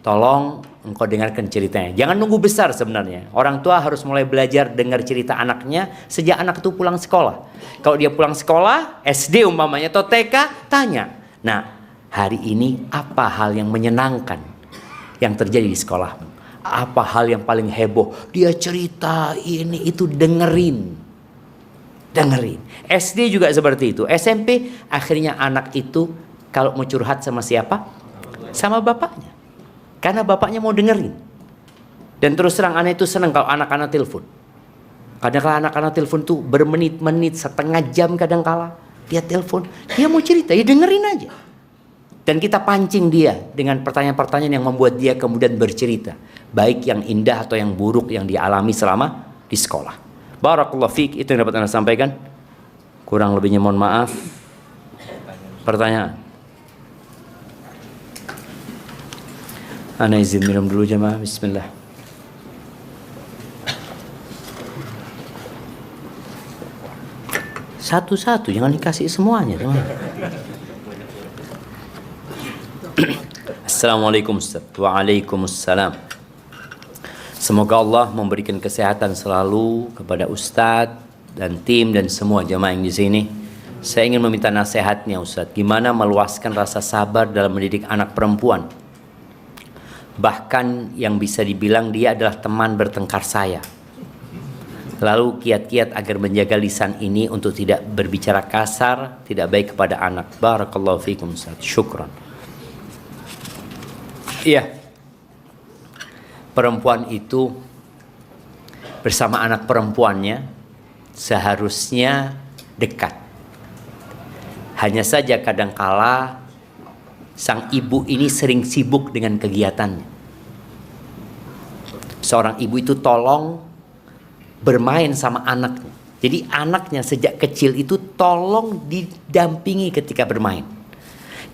tolong engkau dengarkan ceritanya. Jangan nunggu besar sebenarnya. Orang tua harus mulai belajar dengar cerita anaknya sejak anak itu pulang sekolah. Kalau dia pulang sekolah, SD umpamanya atau TK, tanya. Nah, hari ini apa hal yang menyenangkan yang terjadi di sekolah? Apa hal yang paling heboh? Dia cerita ini itu, dengerin. SD juga seperti itu. SMP akhirnya anak itu kalau mau curhat sama siapa? Sama bapaknya. Karena bapaknya mau dengerin. Dan terus terang anak itu senang kalau anak-anak telepon. Kadang-kala anak-anak telepon tuh bermenit-menit, setengah jam kadang-kala dia telepon, dia mau cerita, ya dengerin aja. Dan kita pancing dia dengan pertanyaan-pertanyaan yang membuat dia kemudian bercerita, baik yang indah atau yang buruk yang dialami selama di sekolah. Barakallahu fiik, itu yang dapat Anda sampaikan. Kurang lebihnya mohon maaf. Pertanyaan. Ana izin minum dulu jemaah. Bismillah. Satu-satu, jangan dikasih semuanya, teman. Assalamualaikum Ustaz. Waalaikumsalam. Semoga Allah memberikan kesehatan selalu kepada Ustaz dan tim dan semua jemaah yang di sini. Saya ingin meminta nasihatnya Ustaz, gimana meluaskan rasa sabar dalam mendidik anak perempuan. Bahkan yang bisa dibilang dia adalah teman bertengkar saya. Lalu kiat-kiat agar menjaga lisan ini untuk tidak berbicara kasar, tidak baik kepada anak. Barakallahu fikum Ustaz. Syukran. Iya. Perempuan itu bersama anak perempuannya seharusnya dekat. Hanya saja kadangkala sang ibu ini sering sibuk dengan kegiatannya. Seorang ibu itu tolong bermain sama anaknya. Jadi anaknya sejak kecil itu tolong didampingi ketika bermain.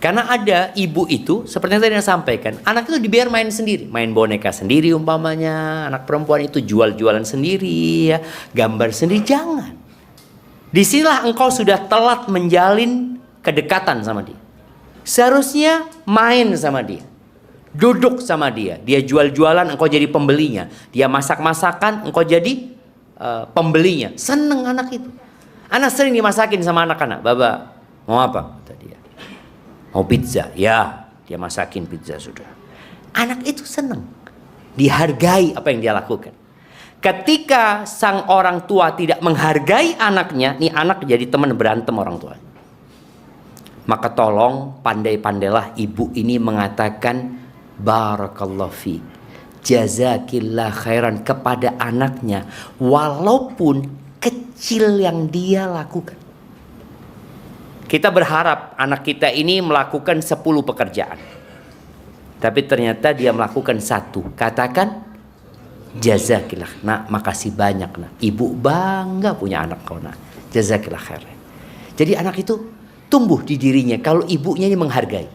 Karena ada ibu itu, seperti yang tadi saya sampaikan, anak itu dibiar main sendiri. Main boneka sendiri umpamanya, anak perempuan itu jual-jualan sendiri, ya, gambar sendiri, jangan. Disinilah engkau sudah telat menjalin kedekatan sama dia. Seharusnya main sama dia, duduk sama dia. Dia jual-jualan, engkau jadi pembelinya. Dia masak-masakan, engkau jadi pembelinya. Seneng anak itu. Anak sering dimasakin sama anak-anak. Baba, mau apa? Kata dia. Mau pizza? Ya, dia masakin pizza sudah. Anak itu seneng, dihargai apa yang dia lakukan. Ketika sang orang tua tidak menghargai anaknya, nih anak jadi teman berantem orang tua. Maka tolong pandai-pandailah ibu ini mengatakan barakallahu fiik, jazakillah khairan kepada anaknya, walaupun kecil yang dia lakukan. Kita berharap anak kita ini melakukan 10 pekerjaan, tapi ternyata dia melakukan 1. Katakan jazakillah, nak, makasih banyak nak, ibu bangga punya anak kau nak, jazakillah khairan. Jadi anak itu tumbuh di dirinya kalau ibunya ini menghargai.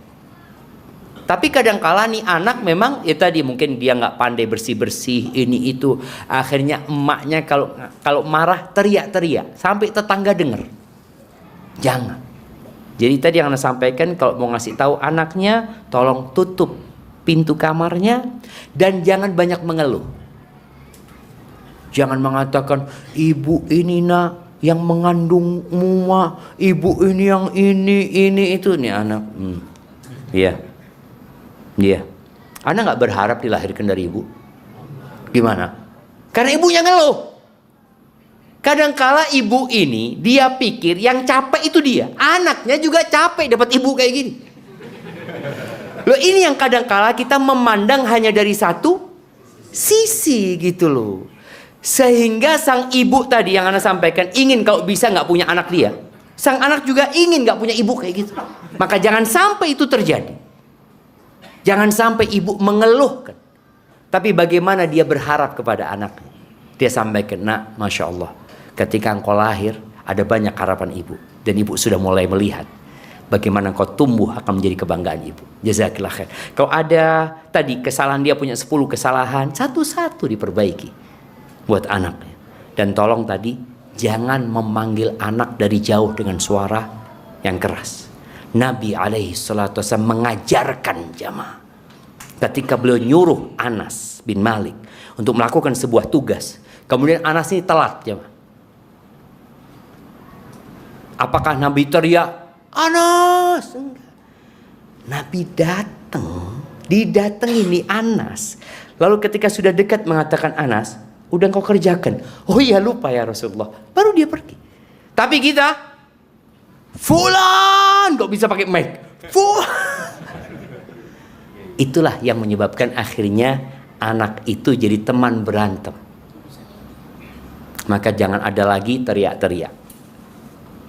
Tapi kadangkala nih anak memang ya tadi mungkin dia nggak pandai bersih-bersih ini itu, akhirnya emaknya kalau marah teriak-teriak sampai tetangga dengar. Jangan. Jadi tadi yang Anda sampaikan, kalau mau ngasih tahu anaknya, tolong tutup pintu kamarnya dan jangan banyak mengeluh. Jangan mengatakan ibu ini nak yang mengandungmu mah, ibu ini yang ini itu nih anak. Iya. Iya. Anda nggak berharap dilahirkan dari ibu? Gimana? Karena ibunya ngeluh. Kadangkala ibu ini dia pikir yang capek itu dia, anaknya juga capek dapat ibu kayak gini. Loh, ini yang kadangkala kita memandang hanya dari satu sisi gitu loh. Sehingga sang ibu tadi yang Anda sampaikan ingin kalau bisa nggak punya anak dia, sang anak juga ingin nggak punya ibu kayak gitu. Maka jangan sampai itu terjadi. Jangan sampai ibu mengeluhkan, tapi bagaimana dia berharap kepada anaknya. Dia sampaikan, nak, Masya Allah, ketika engkau lahir ada banyak harapan ibu, dan ibu sudah mulai melihat bagaimana engkau tumbuh akan menjadi kebanggaan ibu. Jazakillah khair. Kalau ada tadi kesalahan, dia punya 10 kesalahan, satu-satu diperbaiki buat anaknya. Dan tolong tadi jangan memanggil anak dari jauh dengan suara yang keras. Nabi alaihi salatu wasallam mengajarkan jamaah ketika beliau nyuruh Anas bin Malik untuk melakukan sebuah tugas. Kemudian Anas ini telat jamaah. Apakah Nabi teriak, Anas? Enggak. Nabi datang, didatangi nih Anas. Lalu ketika sudah dekat mengatakan, Anas, udah kau kerjakan. Oh iya, lupa ya Rasulullah. Baru dia pergi. Tapi kita, Fulan, kok bisa pakai mic? Fulan. Itulah yang menyebabkan akhirnya anak itu jadi teman berantem. Maka jangan ada lagi teriak-teriak.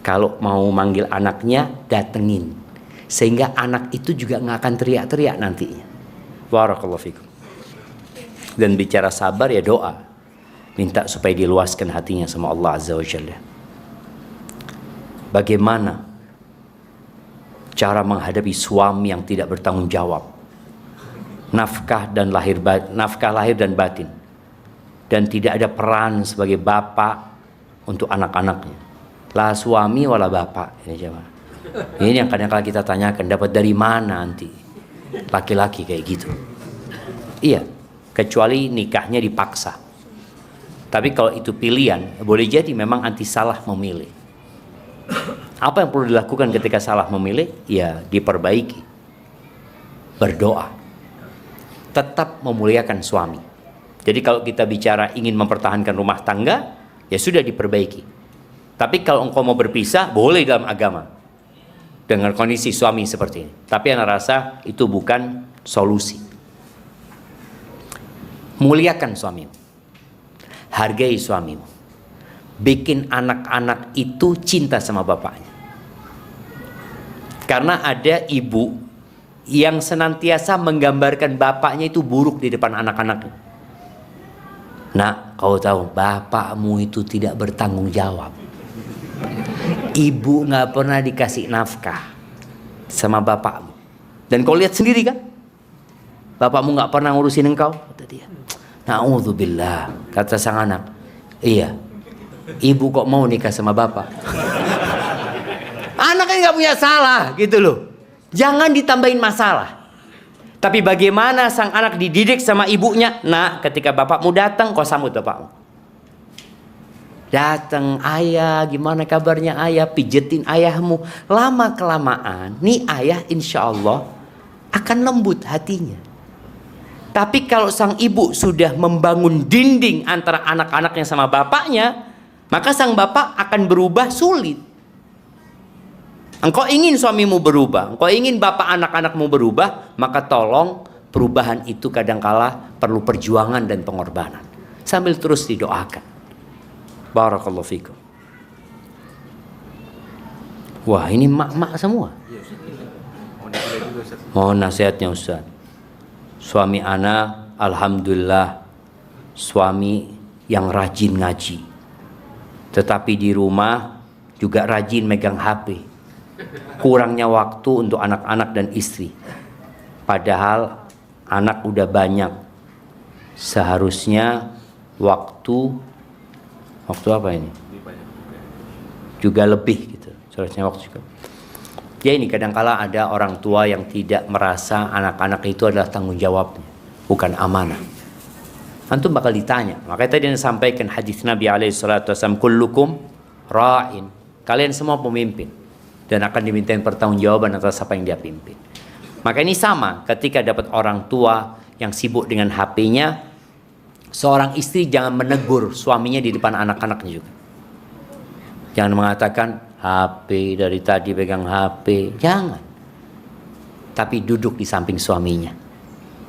Kalau mau manggil anaknya, datengin. Sehingga anak itu juga nggak akan teriak-teriak nantinya. Barakallahu fikum. Dan bicara sabar ya doa. Minta supaya diluaskan hatinya sama Allah Azza wa Jalla. Bagaimana cara menghadapi suami yang tidak bertanggung jawab? Nafkah lahir dan batin. Dan tidak ada peran sebagai bapak untuk anak-anaknya. La suami wala bapak. Ini yang kadang-kadang kita tanyakan, dapat dari mana nanti laki-laki kayak gitu? Iya, kecuali nikahnya dipaksa. Tapi kalau itu pilihan, boleh jadi memang anti salah memilih. Apa yang perlu dilakukan ketika salah memilih? Ya diperbaiki. Berdoa. Tetap memuliakan suami. Jadi kalau kita bicara ingin mempertahankan rumah tangga, ya sudah diperbaiki. Tapi kalau engkau mau berpisah, boleh dalam agama. Dengan kondisi suami seperti ini. Tapi Ana rasa itu bukan solusi. Muliakan suamimu. Hargai suamimu. Bikin anak-anak itu cinta sama bapaknya. Karena ada ibu yang senantiasa menggambarkan bapaknya itu buruk di depan anak-anaknya. Nak, kau tahu bapakmu itu tidak bertanggung jawab. Ibu nggak pernah dikasih nafkah sama bapakmu. Dan kau lihat sendiri kan, bapakmu nggak pernah ngurusin engkau, kata dia. Na'udzubillah, kata sang anak. Iya, ibu kok mau nikah sama bapak? Anaknya nggak punya salah, gitu loh. Jangan ditambahin masalah. Tapi bagaimana sang anak dididik sama ibunya? Nah, ketika bapakmu datang, kau sambut bapakmu. Datang, ayah, gimana kabarnya ayah? Pijetin ayahmu. Lama-kelamaan, nih ayah insya Allah akan lembut hatinya. Tapi kalau sang ibu sudah membangun dinding antara anak-anaknya sama bapaknya, maka sang bapak akan berubah sulit. Engkau ingin suamimu berubah, engkau ingin bapak anak-anakmu berubah, maka tolong perubahan itu kadangkala perlu perjuangan dan pengorbanan. Sambil terus didoakan. Barakallahu fikum. Wah, ini mak-mak semua. Mohon nasihatnya Ustaz. Suami ana alhamdulillah suami yang rajin ngaji. Tetapi di rumah juga rajin megang HP. Kurangnya waktu untuk anak-anak dan istri. Padahal anak udah banyak. Seharusnya waktu apa ini? Juga lebih gitu. Seharusnya waktu juga. Ya ini kadangkala ada orang tua yang tidak merasa anak-anak itu adalah tanggung jawabnya, bukan amanah. Antum bakal ditanya. Makanya tadi yang sampaikan hadis Nabi SAW, kullukum ra'in. Kalian semua pemimpin. Dan akan dimintain pertanggungjawaban atas apa yang dia pimpin. Maka ini sama ketika dapat orang tua yang sibuk dengan HP-nya, seorang istri jangan menegur suaminya di depan anak-anaknya juga. Jangan mengatakan HP dari tadi pegang HP, jangan. Tapi duduk di samping suaminya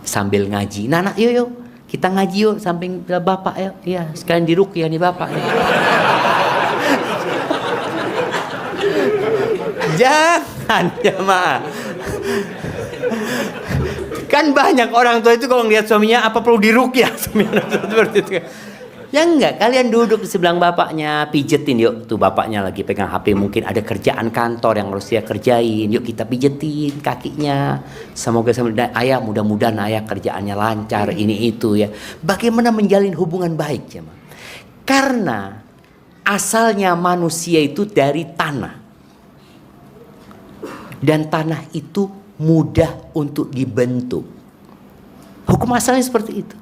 sambil ngaji. Nah, yuk kita ngaji yuk samping bapak yuk. Iya, sekalian diruqyah nih bapak. Jangan jemaah. Kan banyak orang tua itu kalau ngelihat suaminya apa perlu diruqyah seperti itu. Ya enggak, kalian duduk di sebelah bapaknya, pijetin yuk. Tuh bapaknya lagi pegang HP, mungkin ada kerjaan kantor yang harus dia kerjain. Yuk kita pijetin kakinya. Semoga ayah mudah-mudahan ayah kerjaannya lancar ini itu ya. Bagaimana menjalin hubungan baik jemaah? Karena asalnya manusia itu dari tanah. Dan tanah itu mudah untuk dibentuk. Hukum asalnya seperti itu.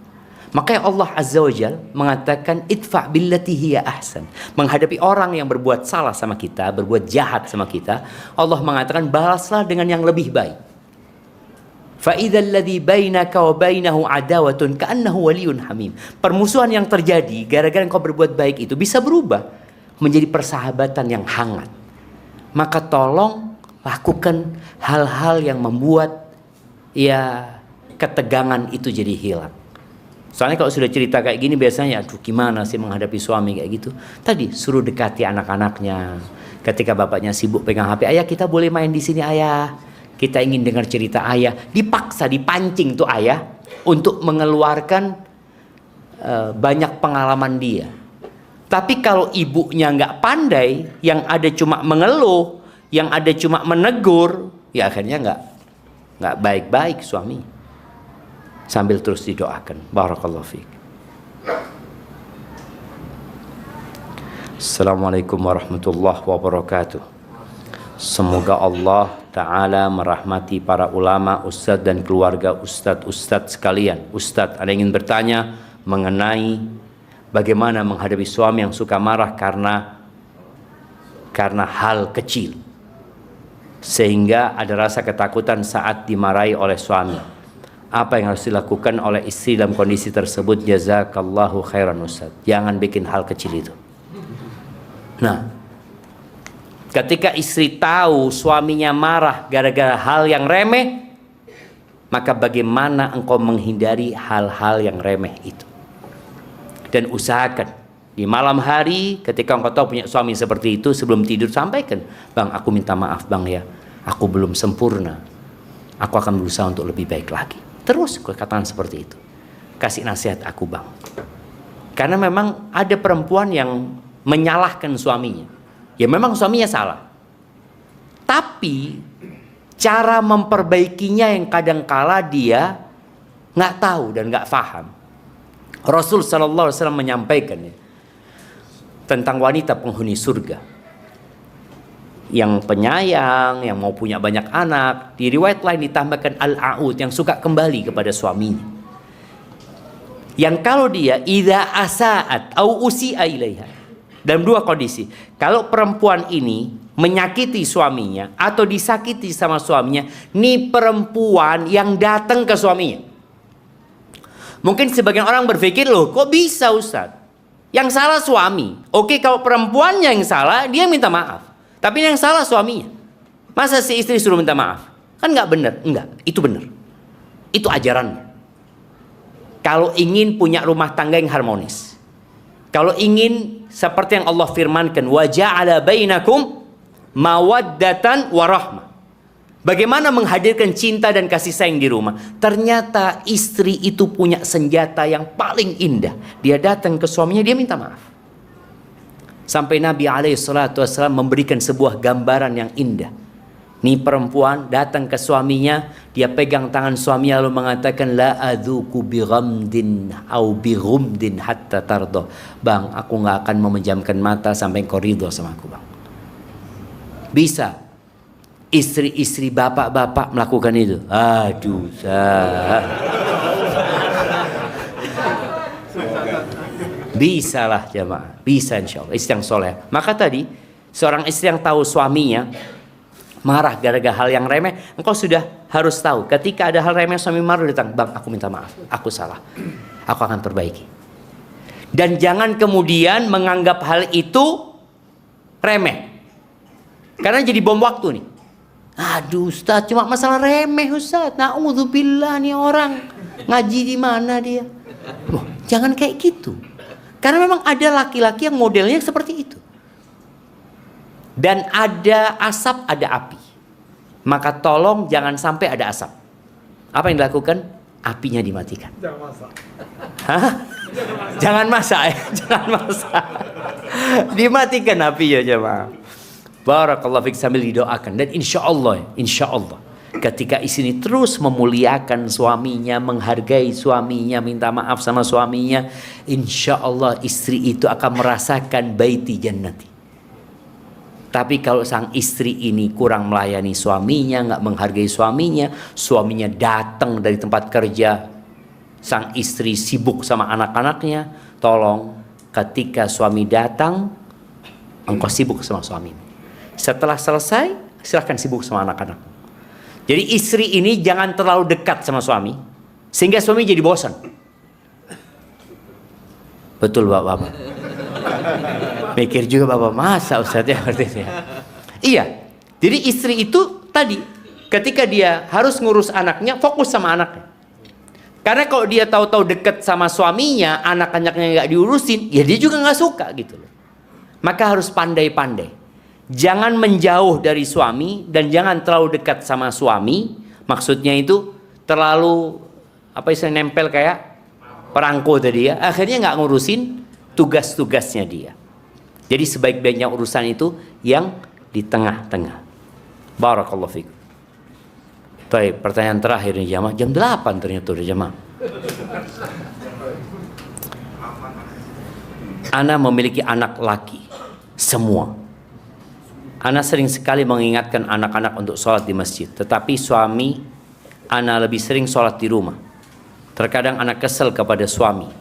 Makanya Allah Azza wa Jalla mengatakan idfa billati hiya ahsan. Menghadapi orang yang berbuat salah sama kita, berbuat jahat sama kita, Allah mengatakan balaslah dengan yang lebih baik. Fa idzal ladzi bainaka wa bainahu adawatun ka'annahu waliyyun hamim. Permusuhan yang terjadi gara-gara engkau berbuat baik itu bisa berubah menjadi persahabatan yang hangat. Maka tolong lakukan hal-hal yang membuat ya ketegangan itu jadi hilang. Soalnya kalau sudah cerita kayak gini biasanya, aduh gimana sih menghadapi suami kayak gitu. Tadi suruh dekati anak-anaknya. Ketika bapaknya sibuk pegang HP, ayah kita boleh main di sini ayah. Kita ingin dengar cerita ayah. Dipaksa, dipancing tuh ayah untuk mengeluarkan banyak pengalaman dia. Tapi kalau ibunya nggak pandai, yang ada cuma mengeluh, yang ada cuma menegur, ya akhirnya nggak baik-baik suami. Sambil terus didoakan. Barakallahu fiik. Assalamualaikum warahmatullahi wabarakatuh. Semoga Allah Ta'ala merahmati para ulama, ustadz dan keluarga ustadz sekalian. Ustadz, ada yang ingin bertanya mengenai bagaimana menghadapi suami yang suka marah karena hal kecil, sehingga ada rasa ketakutan saat dimarahi oleh suami. Apa yang harus dilakukan oleh istri dalam kondisi tersebut? Jazakallahu khairan Ustaz. Jangan bikin hal kecil itu. Nah, ketika istri tahu suaminya marah gara-gara hal yang remeh, maka bagaimana engkau menghindari hal-hal yang remeh itu? Dan usahakan di malam hari ketika engkau tahu punya suami seperti itu, sebelum tidur sampaikan, bang aku minta maaf bang ya, aku belum sempurna, aku akan berusaha untuk lebih baik lagi. Terus kau katakan seperti itu, kasih nasihat aku bang. Karena memang ada perempuan yang menyalahkan suaminya, ya memang suaminya salah, tapi cara memperbaikinya yang kadangkala dia nggak tahu dan nggak paham. Rasul sallallahu alaihi wasallam menyampaikan tentang wanita penghuni surga yang penyayang, yang mau punya banyak anak. Di riwayat lain ditambahkan al-aud, yang suka kembali kepada suaminya. Yang kalau dia idza asaat au usi'a ilaiha, dalam dua kondisi. Kalau perempuan ini menyakiti suaminya atau disakiti sama suaminya, ini perempuan yang datang ke suaminya. Mungkin sebagian orang berpikir, loh kok bisa Ustaz? Yang salah suami. Oke, kalau perempuannya yang salah, dia minta maaf. Tapi yang salah suaminya. Masa si istri suruh minta maaf? Kan nggak benar. Enggak, itu benar. Itu ajarannya. Kalau ingin punya rumah tangga yang harmonis, kalau ingin seperti yang Allah firmankan, wa ja'ala bainakum mawaddatan warahmah. Bagaimana menghadirkan cinta dan kasih sayang di rumah? Ternyata istri itu punya senjata yang paling indah. Dia datang ke suaminya, dia minta maaf. Sampai Nabi SAW memberikan sebuah gambaran yang indah. Nih perempuan datang ke suaminya, dia pegang tangan suaminya lalu mengatakan, la adzuku bighamdin au bighumdin hatta tardo. Bang, aku nggak akan memejamkan mata sampai kau ridho sama aku bang. Bisa istri-istri bapak-bapak melakukan itu? Aduh, bisa lah jamaah, bisa insya Allah. Istri yang soleh. Maka tadi seorang istri yang tahu suaminya marah gara-gara hal yang remeh, engkau sudah harus tahu ketika ada hal remeh suami marah, datang, bang aku minta maaf, aku salah, aku akan perbaiki. Dan jangan kemudian menganggap hal itu remeh, karena jadi bom waktu nih. Aduh Ustaz, cuma masalah remeh Ustaz, na'udzubillah, nih orang ngaji di mana dia. Loh, jangan kayak gitu. Karena memang ada laki-laki yang modelnya seperti itu. Dan ada asap, ada api. Maka tolong jangan sampai ada asap. Apa yang dilakukan? Apinya dimatikan. Jangan masak. Hah? Jangan masak ya? Jangan masak. Dimatikan apinya jemaah. Barakallahu fiik, sambil didoakan. Dan insya Allah ketika istri terus memuliakan suaminya, menghargai suaminya, minta maaf sama suaminya, insya Allah istri itu akan merasakan baiti jannati. Tapi kalau sang istri ini kurang melayani suaminya, nggak menghargai suaminya, suaminya datang dari tempat kerja, sang istri sibuk sama anak-anaknya, tolong ketika suami datang, engkau sibuk sama suami. Setelah selesai, silahkan sibuk sama anak-anak. Jadi istri ini jangan terlalu dekat sama suami, sehingga suami jadi bosan. Betul bapak-bapak. Mikir juga bapak, masa Ustaz ya seperti itu ya? Iya, jadi istri itu tadi ketika dia harus ngurus anaknya, fokus sama anaknya. Karena kalau dia tahu-tahu dekat sama suaminya, anak-anaknya nggak diurusin, ya dia juga nggak suka gitu loh. Maka harus pandai-pandai. Jangan menjauh dari suami dan jangan terlalu dekat sama suami. Maksudnya itu terlalu nempel kayak perangko tadi ya. Akhirnya nggak ngurusin tugas-tugasnya dia. Jadi sebaik-baiknya urusan itu yang di tengah-tengah. Barakallahu fikum. Baik, pertanyaan terakhir nih jamaah. Jam 8 ternyata udah jamaah. Ana memiliki anak laki. Semua. Ana sering sekali mengingatkan anak-anak untuk sholat di masjid. Tetapi suami Ana lebih sering sholat di rumah. Terkadang Ana kesel kepada suami.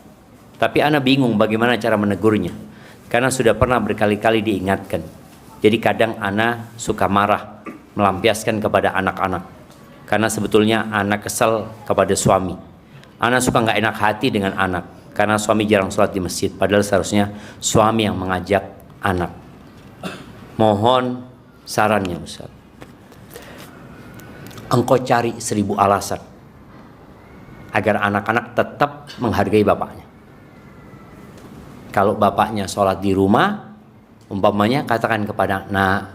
Tapi Ana bingung bagaimana cara menegurnya. Karena sudah pernah berkali-kali diingatkan. Jadi kadang Ana suka marah. Melampiaskan kepada anak-anak. Karena sebetulnya anak kesal kepada suami. Anak suka nggak enak hati dengan anak. Karena suami jarang sholat di masjid. Padahal seharusnya suami yang mengajak anak. Mohon sarannya Ustaz. Engkau cari 1000 alasan. Agar anak-anak tetap menghargai bapaknya. Kalau bapaknya sholat di rumah. Umpamanya katakan kepada nak.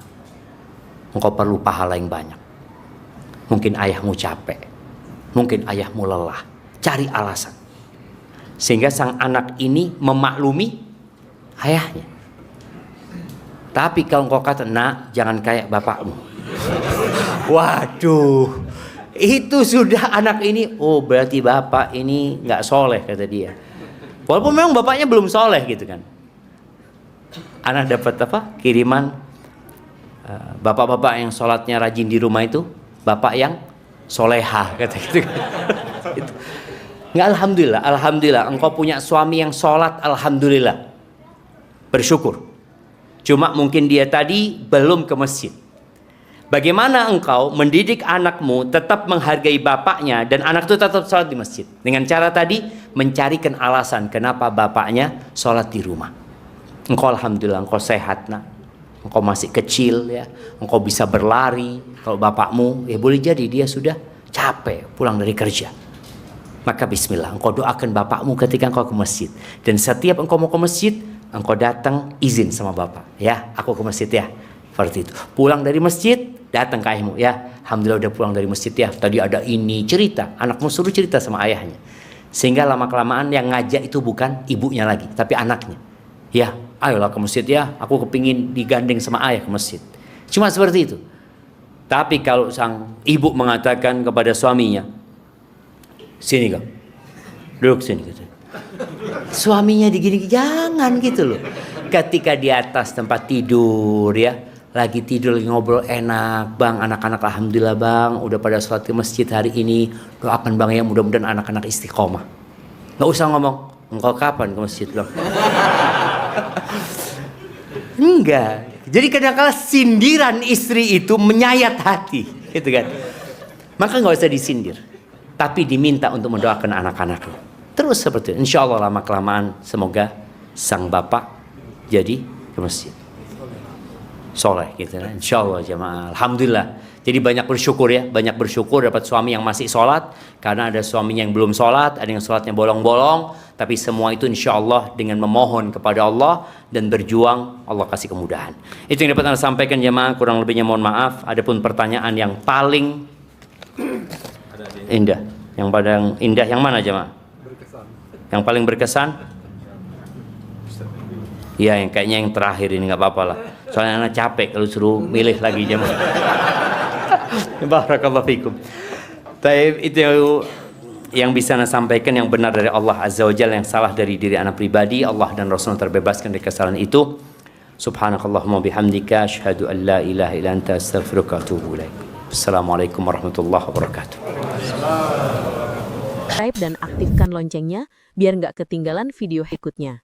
Engkau perlu pahala yang banyak. Mungkin ayahmu capek. Mungkin ayahmu lelah. Cari alasan. Sehingga sang anak ini memaklumi ayahnya. Tapi kalau engkau kata, nak jangan kayak bapakmu. Waduh. Itu sudah anak ini, oh berarti bapak ini gak soleh kata dia. Walaupun memang bapaknya belum soleh gitu kan. Anak dapat kiriman. Bapak-bapak yang sholatnya rajin di rumah itu bapak yang solehah kata gitu kan. Nggak, alhamdulillah engkau punya suami yang sholat, alhamdulillah, bersyukur. Cuma mungkin dia tadi belum ke masjid. Bagaimana engkau mendidik anakmu tetap menghargai bapaknya dan anak itu tetap sholat di masjid dengan cara tadi mencarikan alasan kenapa bapaknya sholat di rumah. Engkau alhamdulillah engkau sehat nak, engkau masih kecil ya, engkau bisa berlari. Kalau bapakmu ya boleh jadi dia sudah capek pulang dari kerja. Maka bismillah engkau doakan bapakmu ketika engkau ke masjid. Dan setiap engkau mau ke masjid, engkau datang izin sama bapak. Ya aku ke masjid ya. Seperti itu. Pulang dari masjid, datang ke ayahmu ya. Alhamdulillah udah pulang dari masjid ya. Tadi ada ini cerita. Anakmu suruh cerita sama ayahnya. Sehingga lama-kelamaan yang ngajak itu bukan ibunya lagi, tapi anaknya. Ya ayolah ke masjid ya. Aku kepingin digandeng sama ayah ke masjid. Cuma seperti itu. Tapi kalau sang ibu mengatakan kepada suaminya, sini kau, duduk sini gitu. Suaminya digini, jangan gitu loh. Ketika di atas tempat tidur ya, lagi tidur lagi ngobrol enak, bang anak-anak alhamdulillah bang, udah pada sholat ke masjid hari ini, doakan bang ya mudah-mudahan anak-anak istiqomah. Nggak usah ngomong, engkau kapan ke masjid bang? Enggak. Jadi kadang-kadang sindiran istri itu menyayat hati, gitu kan? Maka nggak usah disindir, tapi diminta untuk mendoakan anak-anaknya. Terus seperti itu. Insya Allah lama kelamaan semoga sang bapak jadi ke masjid, soleh, gitu kan? Insya Allah jamaah. Alhamdulillah. Jadi banyak bersyukur ya, banyak bersyukur dapat suami yang masih sholat. Karena ada suaminya yang belum sholat, ada yang sholatnya bolong-bolong. Tapi semua itu insya Allah dengan memohon kepada Allah dan berjuang, Allah kasih kemudahan. Itu yang dapat Anda sampaikan jemaah, kurang lebihnya mohon maaf. Adapun pertanyaan yang paling indah, yang paling indah yang mana jemaah? Yang paling berkesan? Ya yang kayaknya yang terakhir ini nggak apa-apa lah. Soalnya anak capek kalau suruh milih lagi jemaah. Barakallahu fikum. Taib, itu yang bisa Anda sampaikan yang benar dari Allah Azza wa Jalla, yang salah dari diri anak pribadi. Allah dan Rasul terbebaskan dari kesalahan itu. Subhanakallahumma bihamdika asyhadu an la ilaha illa anta astaghfiruka wa atubu ilaik. Assalamualaikum warahmatullahi wabarakatuh. Subscribe dan aktifkan loncengnya biar nggak ketinggalan video berikutnya.